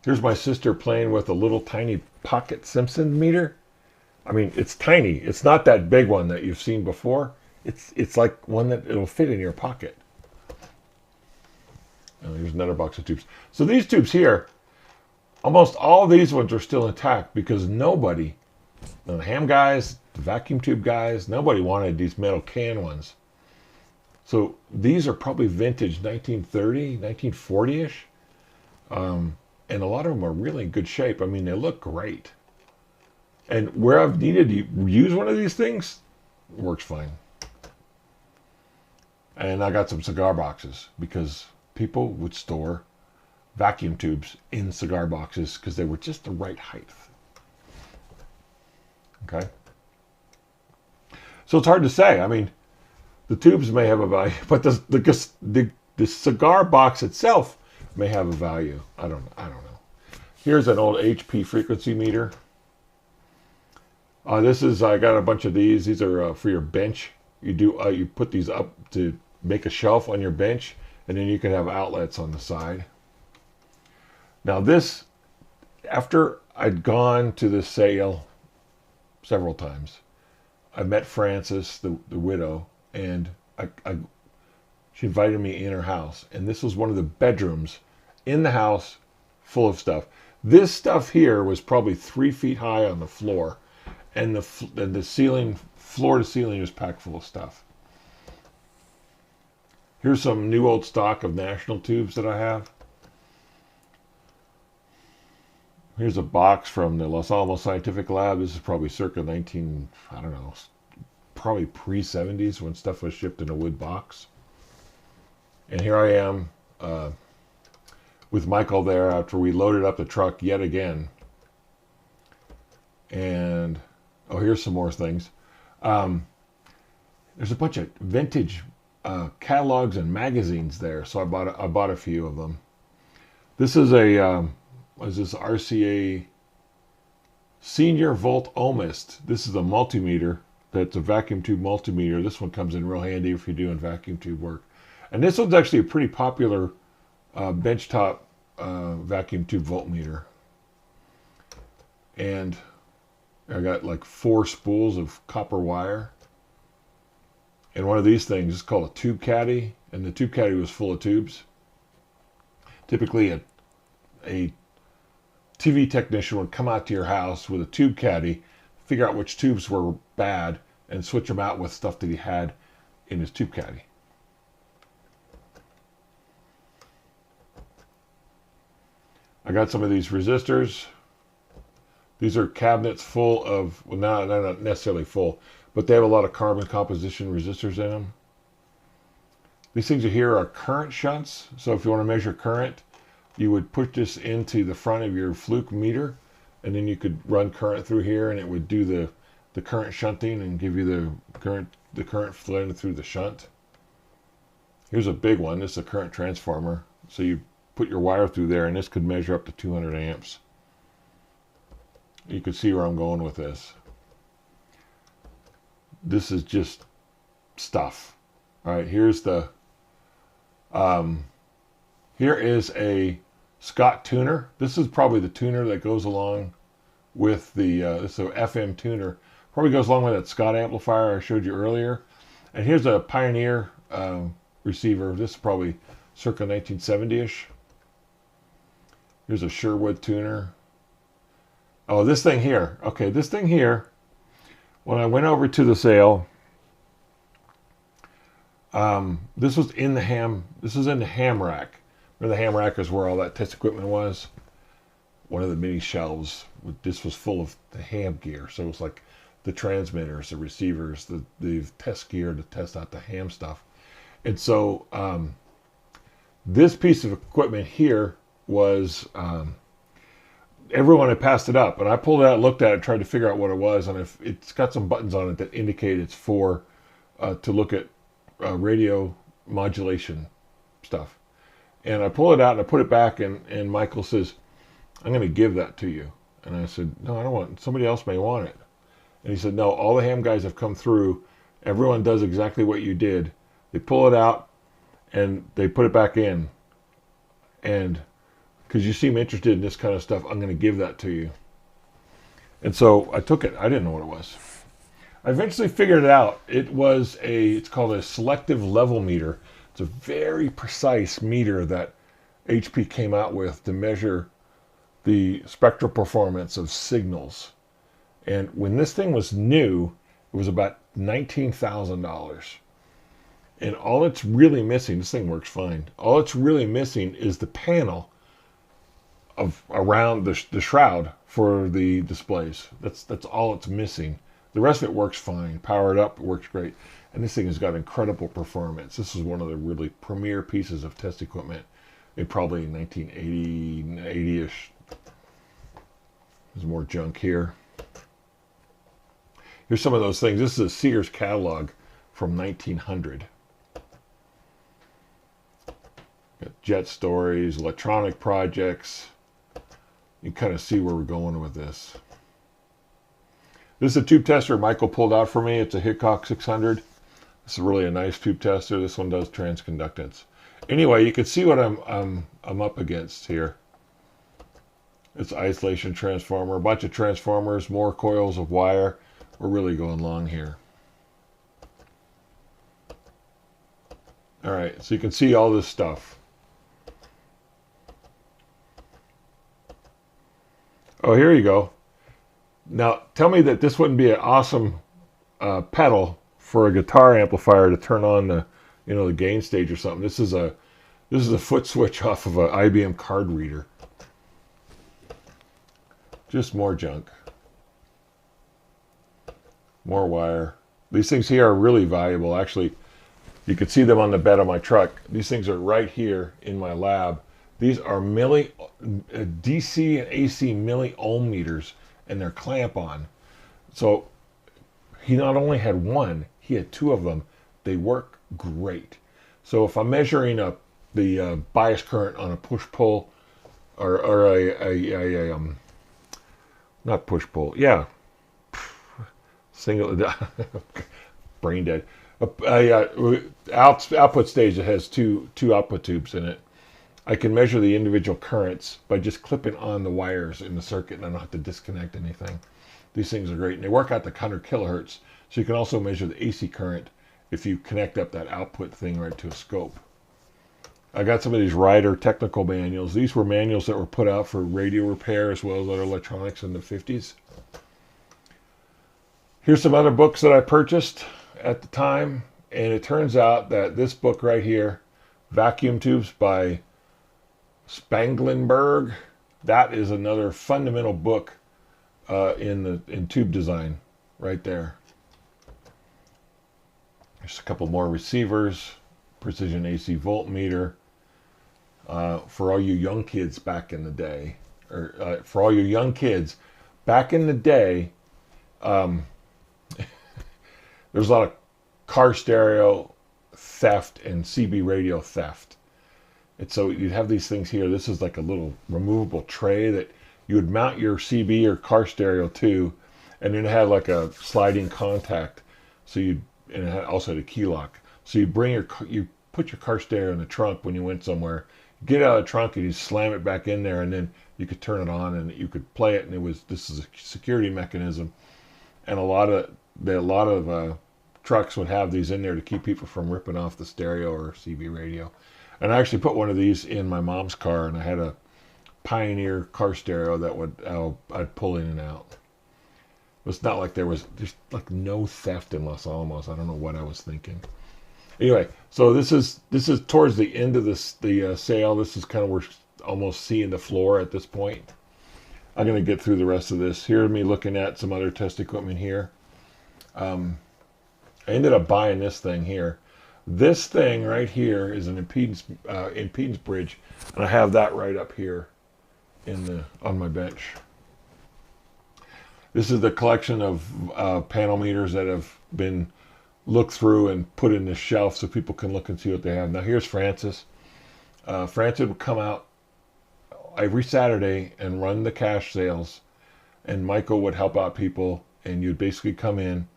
Here's my sister playing with a little tiny pocket Simpson meter. I mean, it's tiny. It's not that big one that you've seen before. It's like one that it'll fit in your pocket. And here's another box of tubes. So these tubes here, almost all of these ones are still intact because nobody, the ham guys, the vacuum tube guys, nobody wanted these metal can ones. So these are probably vintage 1930, 1940-ish. And a lot of them are really in good shape. I mean, they look great. And where I've needed to use one of these things, it works fine. And I got some cigar boxes because people would store vacuum tubes in cigar boxes because they were just the right height. Okay? So it's hard to say. I mean, the tubes may have a value, but the cigar box itself may have a value. I don't know. Here's an old HP frequency meter. I got a bunch of these. These are for your bench. You put these up to make a shelf on your bench, and then you can have outlets on the side. Now this, after I'd gone to the sale several times, I met Frances, the widow, and she invited me in her house, and this was one of the bedrooms in the house full of stuff. This stuff here was probably 3 feet high on the floor, and the ceiling, floor to ceiling, was packed full of stuff. Here's some new old stock of National tubes that I have. Here's a box from the Los Alamos Scientific Lab. This is probably circa probably pre-70s when stuff was shipped in a wood box. And here I am with Michael there after we loaded up the truck yet again. And, oh, here's some more things. There's a bunch of vintage catalogs and magazines there, so I bought a few of them. This is what is this, RCA Senior Volt Ohmist. This is a multimeter. That's a vacuum tube multimeter. This one comes in real handy if you're doing vacuum tube work. And this one's actually a pretty popular benchtop vacuum tube voltmeter. And I got like 4 spools of copper wire. And one of these things is called a tube caddy, and the tube caddy was full of tubes. Typically a TV technician would come out to your house with a tube caddy, figure out which tubes were bad, and switch them out with stuff that he had in his tube caddy. I got some of these resistors. These are cabinets full of, well, not necessarily full, but they have a lot of carbon composition resistors in them. These things here are current shunts. So if you want to measure current, you would put this into the front of your fluke meter, and then you could run current through here, and it would do the current shunting and give you the current flowing through the shunt. Here's a big one. This is a current transformer. So you put your wire through there, and this could measure up to 200 amps. You can see where I'm going with this. This is just stuff. All right, here's the here is a Scott tuner. This is probably the tuner that goes along with the this is an FM tuner. Probably goes along with that Scott amplifier I showed you earlier. And here's a Pioneer receiver. This is probably circa 1970-ish. Here's a Sherwood tuner. Oh, this thing here. Okay, this thing here, when I went over to the sale, this was in the ham rack. Remember, the ham rack is where all that test equipment was? One of the mini shelves. This was full of the ham gear. So it was like the transmitters, the receivers, the test gear to test out the ham stuff. And so this piece of equipment here was... everyone had passed it up, and I pulled it out, looked at it, tried to figure out what it was, and if it's got some buttons on it that indicate it's for to look at radio modulation stuff. And I pull it out and I put it back, and Michael says, "I'm going to give that to you." And I said, "No, I don't want it. Somebody else may want it." And he said, "No, all the ham guys have come through. Everyone does exactly what you did. They pull it out and they put it back in, and because you seem interested in this kind of stuff, I'm going to give that to you." And so I took it. I didn't know what it was. I eventually figured it out. It's called a selective level meter. It's a very precise meter that HP came out with to measure the spectral performance of signals. And when this thing was new, it was about $19,000. And all it's really missing, this thing works fine, all it's really missing is the panel around the shroud for the displays. That's all it's missing. The rest of it works fine. Power it up, it works great. And this thing has got incredible performance. This is one of the really premier pieces of test equipment in probably 1980-ish. There's more junk here. Here's some of those things. This is a Sears catalog from 1900. Got jet stories, electronic projects. You can kind of see where we're going with this. This is a tube tester Michael pulled out for me. It's a Hickok 600. This is really a nice tube tester. This one does transconductance. Anyway, you can see what I'm up against here. It's an isolation transformer, a bunch of transformers, more coils of wire. We're really going long here. All right, so you can see all this stuff. Oh, here you go. Now, tell me that this wouldn't be an awesome pedal for a guitar amplifier to turn on the gain stage or something. This is a foot switch off of an IBM card reader. Just more junk. More wire. These things here are really valuable. Actually, you can see them on the bed of my truck. These things are right here in my lab. These are DC and AC milliohm meters, and they're clamp-on. So he not only had one, he had two of them. They work great. So if I'm measuring the bias current on a push-pull, or not push-pull, yeah, single, brain dead. Output stage that has two output tubes in it. I can measure the individual currents by just clipping on the wires in the circuit, and I don't have to disconnect anything. These things are great, and they work out the 100 kilohertz, so you can also measure the AC current if you connect up that output thing right to a scope. I got some of these Rider technical manuals. These were manuals that were put out for radio repair as well as other electronics in the 50s. Here's some other books that I purchased at the time, and it turns out that this book right here, Vacuum Tubes by Spanglenberg, that is another fundamental book in tube design right there. There's a couple more receivers, precision AC voltmeter. For all you young kids back in the day, or for all you young kids back in the day, there's a lot of car stereo theft and CB radio theft. And so you'd have these things here. This is like a little removable tray that you would mount your CB or car stereo to, and then it had like a sliding contact. So and it had also had a key lock. So you put your car stereo in the trunk when you went somewhere. Get out of the trunk and you slam it back in there, and then you could turn it on and you could play it. And this is a security mechanism, and a lot of trucks would have these in there to keep people from ripping off the stereo or CB radio. And I actually put one of these in my mom's car, and I had a Pioneer car stereo that I'd pull in and out. It's not like there's like no theft in Los Alamos. I don't know what I was thinking. Anyway, so this is towards the end of the sale. This is kind of where almost seeing the floor at this point. I'm going to get through the rest of this. Here's me looking at some other test equipment here. I ended up buying this thing here. This thing right here is an impedance bridge, and I have that right up here on my bench. This is the collection of panel meters that have been looked through and put in this shelf so people can look and see what they have. Now here's Francis. Francis would come out every Saturday and run the cash sales, and Michael would help out people, and you'd basically come in.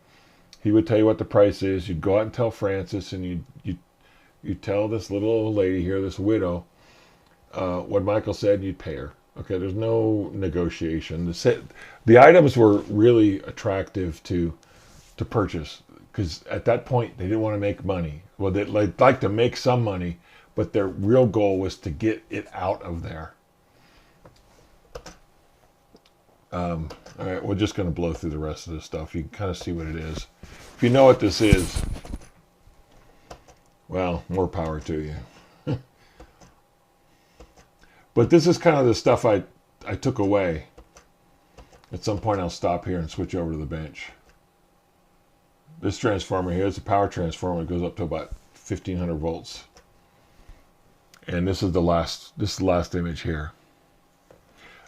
He would tell you what the price is. You'd go out and tell Francis, and you'd tell this little old lady here, this widow, what Michael said, and you'd pay her. Okay, there's no negotiation. The items were really attractive to purchase, because at that point they didn't want to make money. Well, they'd like to make some money, but their real goal was to get it out of there. All right, we're just going to blow through the rest of this stuff. You can kind of see what it is. If you know what this is, well, more power to you. But this is kind of the stuff I took away. At some point I'll stop here and switch over to the bench. This transformer here is a power transformer. It goes up to about 1500 volts. And this is the last image here.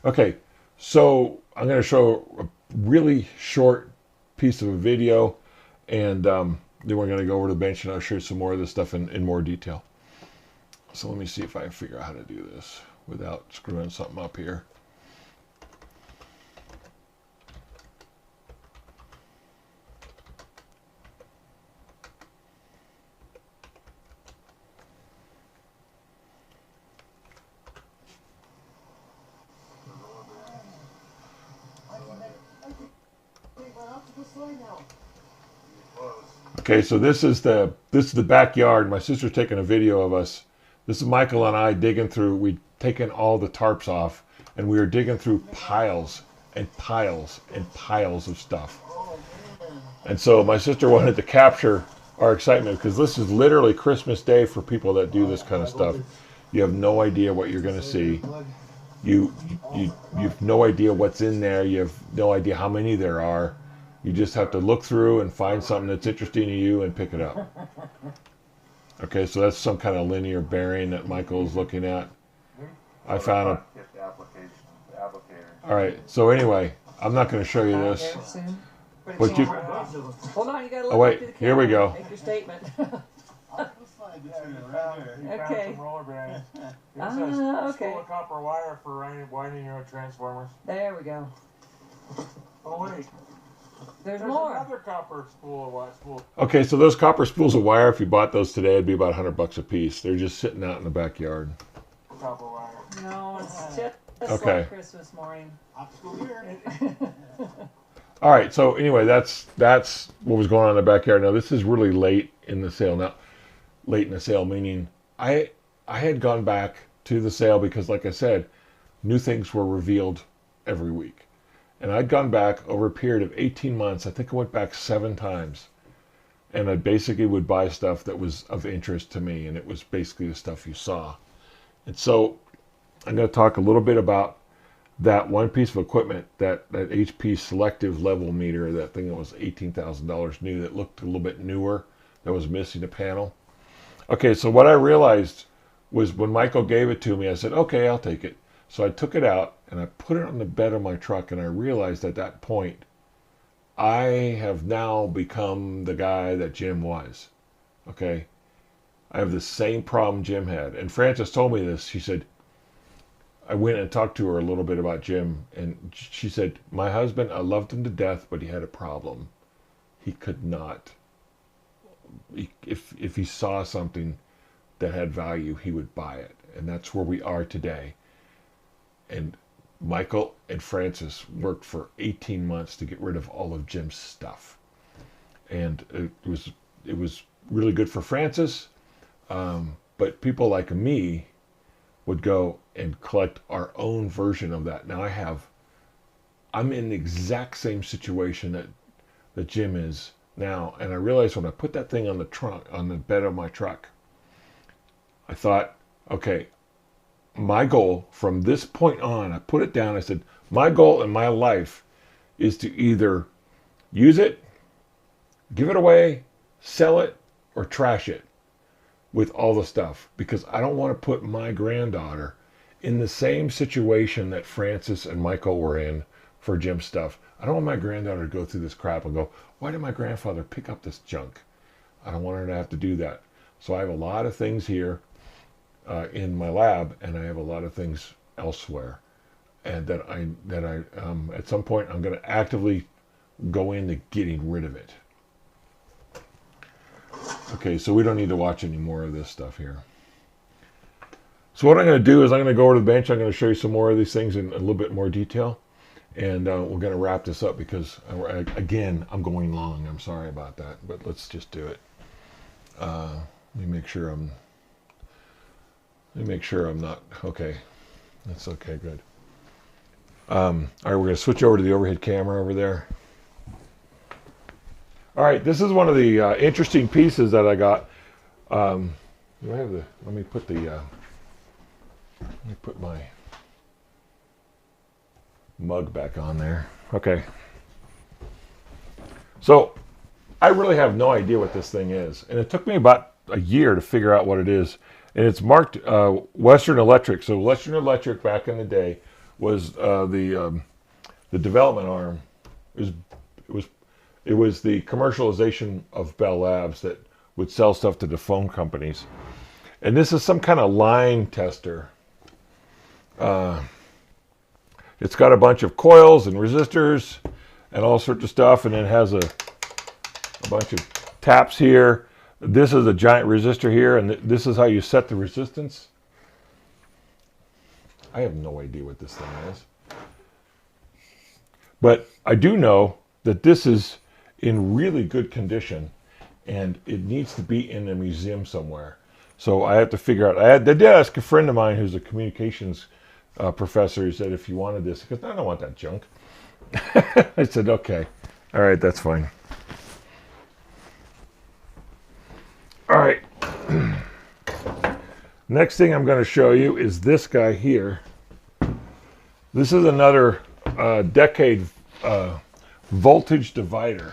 Okay, so I'm going to show a really short piece of a video, and then we're going to go over to the bench and I'll show you some more of this stuff in more detail. So let me see if I can figure out how to do this without screwing something up here. Okay, so this is the backyard. My sister's taking a video of us. This is Michael and I digging through. We'd taken all the tarps off, and we were digging through piles and piles and piles of stuff. And so my sister wanted to capture our excitement, because this is literally Christmas Day for people that do this kind of stuff. You have no idea what you're going to see. You have no idea what's in there. You have no idea how many there are. You just have to look through and find something that's interesting to you and pick it up. Okay, so that's some kind of linear bearing that Michael's looking at. I found a... All right, so anyway, I'm not going to show you this. But you... Hold on, you got to look Oh, wait, up to the camera. here we go. Make your statement. Okay. Okay. Copper wire for winding your transformers. There we go. Oh wait. There's more. Another copper spool. Okay, so those copper spools of wire, if you bought those today, it'd be about $100 a piece. They're just sitting out in the backyard. Copper wire. No, it's just Okay. like Christmas morning. All right, so anyway, that's what was going on in the backyard. Now, this is really late in the sale. Now, late in the sale, meaning I had gone back to the sale because, like I said, new things were revealed every week. And I'd gone back over a period of 18 months. I think I went back 7 times. And I basically would buy stuff that was of interest to me. And it was basically the stuff you saw. And so I'm going to talk a little bit about that one piece of equipment, that HP selective level meter, that thing that was $18,000 new, that looked a little bit newer, that was missing a panel. Okay, so what I realized was when Michael gave it to me, I said, okay, I'll take it. So I took it out and I put it on the bed of my truck, and I realized at that point, I have now become the guy that Jim was. Okay? I have the same problem Jim had. And Frances told me this. She said, I went and talked to her a little bit about Jim, and she said, my husband, I loved him to death, but he had a problem. He could not. If he saw something that had value, he would buy it. And that's where we are today. And Michael and Frances worked for 18 months to get rid of all of Jim's stuff. And it was really good for Frances. But people like me would go and collect our own version of that. Now I'm in the exact same situation that Jim is now. And I realized when I put that thing on the bed of my truck, I thought, okay, my goal from this point on, I put it down, I said, my goal in my life is to either use it, give it away, sell it, or trash it with all the stuff, because I don't want to put my granddaughter in the same situation that Frances and Michael were in for Jim's stuff. I don't want my granddaughter to go through this crap and go, why did my grandfather pick up this junk? I don't want her to have to do that. So I have a lot of things here in my lab, and I have a lot of things elsewhere, and that I at some point I'm going to actively go into getting rid of it. Okay, so we don't need to watch any more of this stuff here. So what I'm going to do is I'm going to go over to the bench. I'm going to show you some more of these things in a little bit more detail, and we're going to wrap this up because again I'm going long. I'm sorry about that, but let's just do it. Let me make sure I'm not okay. That's okay, good. All right, we're going to switch over to the overhead camera over there. All right, this is one of the interesting pieces that I got. Let me put my mug back on there. Okay. So I really have no idea what this thing is, and it took me about a year to figure out what it is. And it's marked Western Electric. So Western Electric back in the day was the development arm. It was the commercialization of Bell Labs that would sell stuff to the phone companies. And this is some kind of line tester. It's got a bunch of coils and resistors and all sorts of stuff, and it has a bunch of taps here. This is a giant resistor here, and this is how you set the resistance. I have no idea what this thing is. But I do know that this is in really good condition, and it needs to be in a museum somewhere. So I have to figure out. I did ask a friend of mine who's a communications professor. He said, if you wanted this, because I don't want that junk. I said, okay. All right, that's fine. All right. Next thing I'm going to show you is this guy here. This is another decade voltage divider.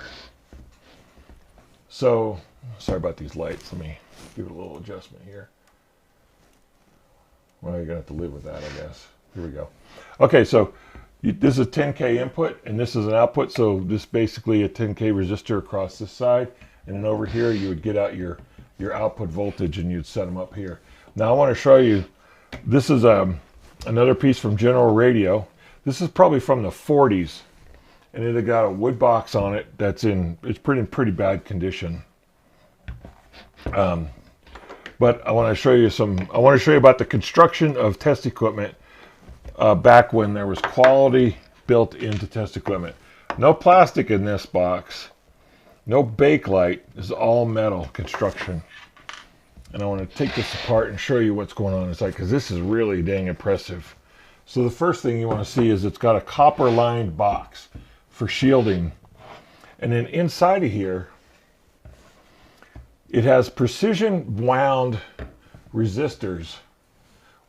So, sorry about these lights. Let me give it a little adjustment here. Well, you're going to have to live with that, I guess. Here we go. Okay, so this is a 10K input, and this is an output. So this basically a 10K resistor across this side. And then over here, you would get out your output voltage, and you'd set them up here. Now I want to show you, this is another piece from General Radio. This is probably from the 40s, and it had got a wood box on it that's it's pretty bad condition. But I want to show you about the construction of test equipment back when there was quality built into test equipment. No plastic in this box. No bakelite. This is all metal construction. And I want to take this apart and show you what's going on inside, because this is really dang impressive. So the first thing you want to see is it's got a copper lined box for shielding. And then inside of here, it has precision wound resistors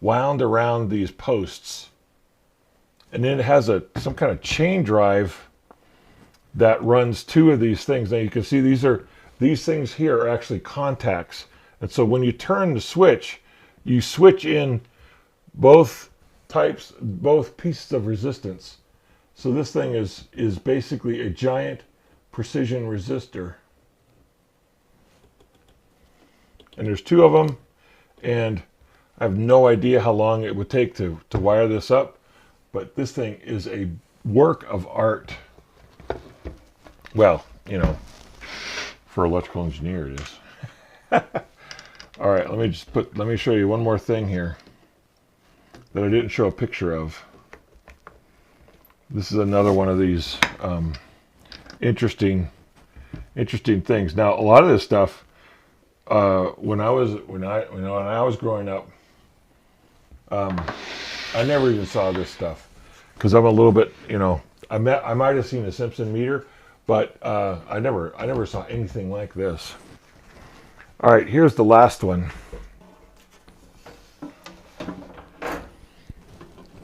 wound around these posts. and then it has some kind of chain drive that runs two of these things. Now you can see these things here are actually contacts, and so when you turn the switch, you switch in both pieces of resistance. So this thing is basically a giant precision resistor, and there's two of them, and I have no idea how long it would take to wire this up, but this thing is a work of art. Well, you know, for an electrical engineer it is. All right, let me show you one more thing here that I didn't show a picture of. This is another one of these interesting things. Now, a lot of this stuff, when I was growing up, I never even saw this stuff because I'm a little bit, you know, I might have seen a Simpson meter, but I never saw anything like this. All right, here's the last one.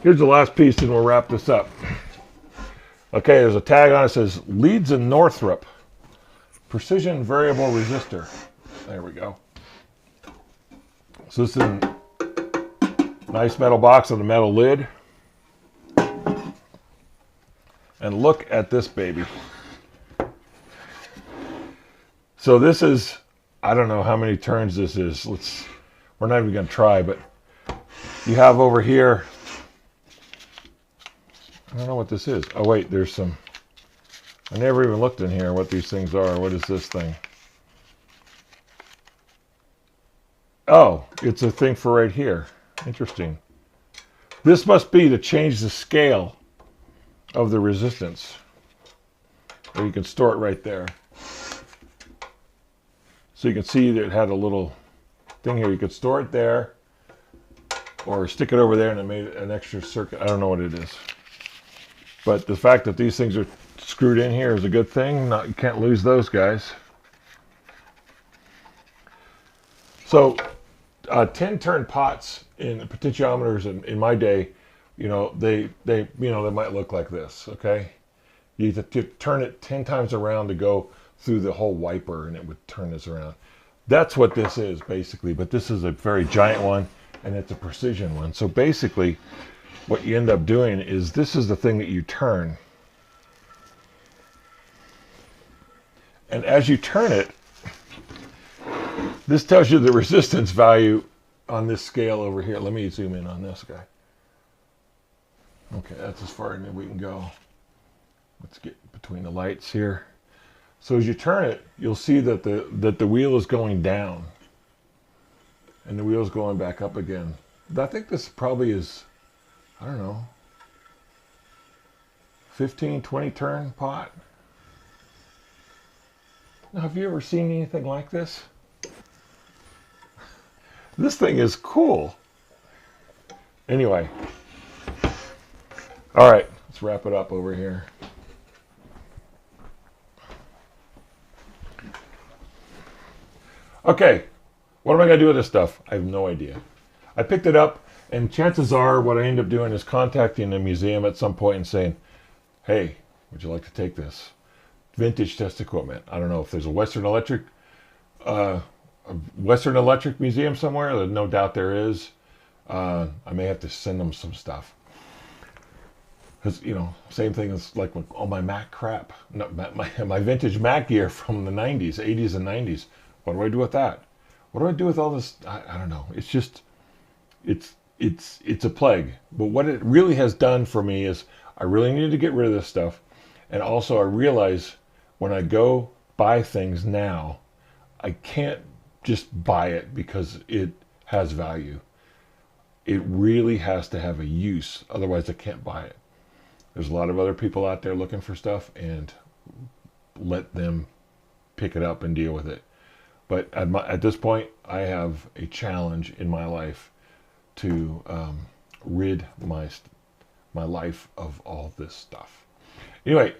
Here's the last piece, and we'll wrap this up. Okay, there's a tag on it that says Leeds and Northrop Precision Variable Resistor. There we go. So this is a nice metal box with a metal lid. And look at this baby. So this is, I don't know how many turns this is. We're not even going to try, but you have over here, I don't know what this is. Oh wait, there's some, I never even looked in here what these things are. What is this thing? Oh, it's a thing for right here. Interesting. This must be to change the scale of the resistance. Or you can store it right there. So you can see that it had a little thing here. You could store it there or stick it over there and it made an extra circuit. I don't know what it is. But the fact that these things are screwed in here is a good thing. You can't lose those guys. So 10-turn pots in potentiometers in my day, you know, they might look like this, okay? You have to turn it 10 times around to go through the whole wiper, and it would turn this around. That's what this is, basically, but this is a very giant one, and it's a precision one. So basically, what you end up doing is this is the thing that you turn. And as you turn it, this tells you the resistance value on this scale over here. Let me zoom in on this guy. Okay, that's as far as we can go. Let's get between the lights here. So as you turn it, you'll see that the wheel is going down. And the wheel is going back up again. I think this probably is, I don't know, 15, 20 turn pot. Now, have you ever seen anything like this? This thing is cool. Anyway. All right, let's wrap it up over here. Okay, what am I going to do with this stuff? I have no idea. I picked it up, and chances are what I end up doing is contacting the museum at some point and saying, hey, would you like to take this? Vintage test equipment. I don't know if there's a Western Electric museum somewhere. No doubt there is. I may have to send them some stuff. Because, you know, same thing as like all my Mac crap. No, my vintage Mac gear from the 90s, 80s and 90s. What do I do with that? What do I do with all this? I don't know. It's just, it's a plague. But what it really has done for me is I really needed to get rid of this stuff. And also I realize when I go buy things now, I can't just buy it because it has value. It really has to have a use. Otherwise I can't buy it. There's a lot of other people out there looking for stuff, and let them pick it up and deal with it. But at this point, I have a challenge in my life to rid my life of all this stuff. Anyway,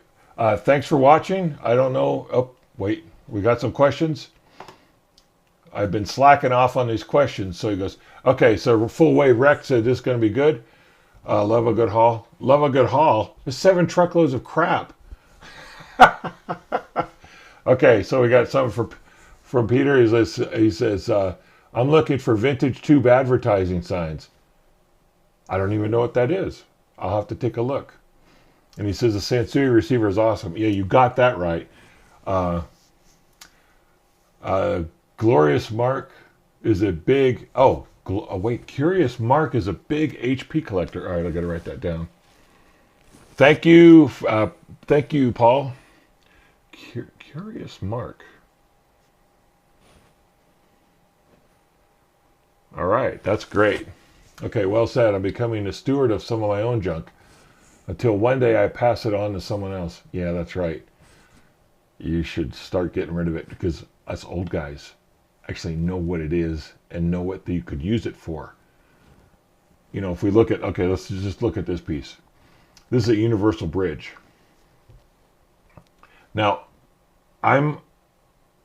thanks for watching. I don't know. Oh, wait. We got some questions. I've been slacking off on these questions. So he goes, okay, so Full Wave Rex said this is going to be good. Love a good haul. Love a good haul. There's 7 truckloads of crap. Okay, so we got something from Peter. He says I'm looking for vintage tube advertising signs. I don't even know what that is. I'll have to take a look. And he says the Sansui receiver is awesome. Yeah, you got that right. Glorious Mark is a big... wait. Curious Mark is a big HP collector. All right, I got to write that down. Thank you, Paul. Curious Mark. All right, that's great. Okay, well said. I'm becoming a steward of some of my own junk until one day I pass it on to someone else. Yeah, that's right. You should start getting rid of it because us old guys actually know what it is and know what you could use it for. You know, if we look at, okay, let's just look at this piece. This is a universal bridge. Now, I'm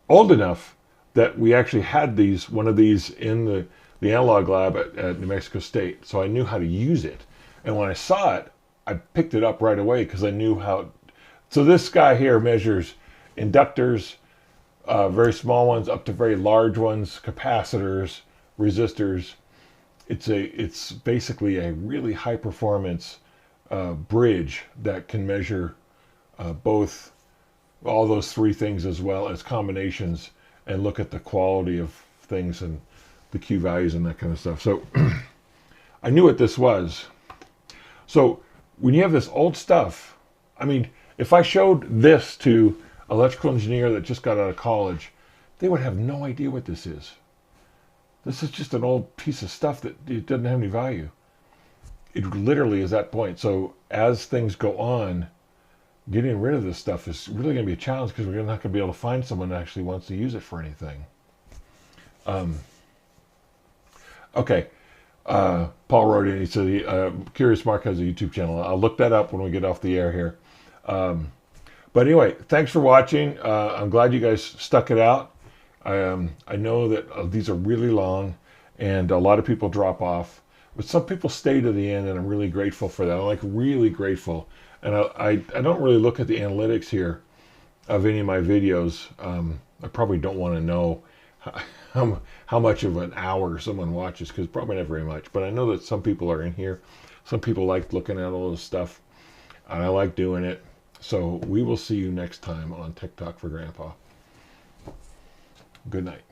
old enough that we actually had one of these in the analog lab at New Mexico State, so I knew how to use it. And when I saw it, I picked it up right away because I knew how. So this guy here measures inductors, very small ones up to very large ones, capacitors, resistors. It's basically a really high performance bridge that can measure both all those 3 things as well as combinations and look at the quality of things and the Q values and that kind of stuff. So I knew what this was. So when you have this old stuff, I mean, if I showed this to an electrical engineer that just got out of college, they would have no idea what this is. This is just an old piece of stuff that it doesn't have any value. It literally is that point. So as things go on, getting rid of this stuff is really going to be a challenge because we're not going to be able to find someone that actually wants to use it for anything. Okay. Paul wrote in, he said, Curious Mark has a YouTube channel. I'll look that up when we get off the air here. But anyway, thanks for watching. I'm glad you guys stuck it out. I know that these are really long and a lot of people drop off, but some people stay to the end and I'm really grateful for that. I'm like really grateful. And I don't really look at the analytics here of any of my videos. I probably don't want to know how much of an hour someone watches because probably not very much. But I know that some people are in here. Some people like looking at all this stuff. And I like doing it. So we will see you next time on Tech Talk for Grandpa. Good night.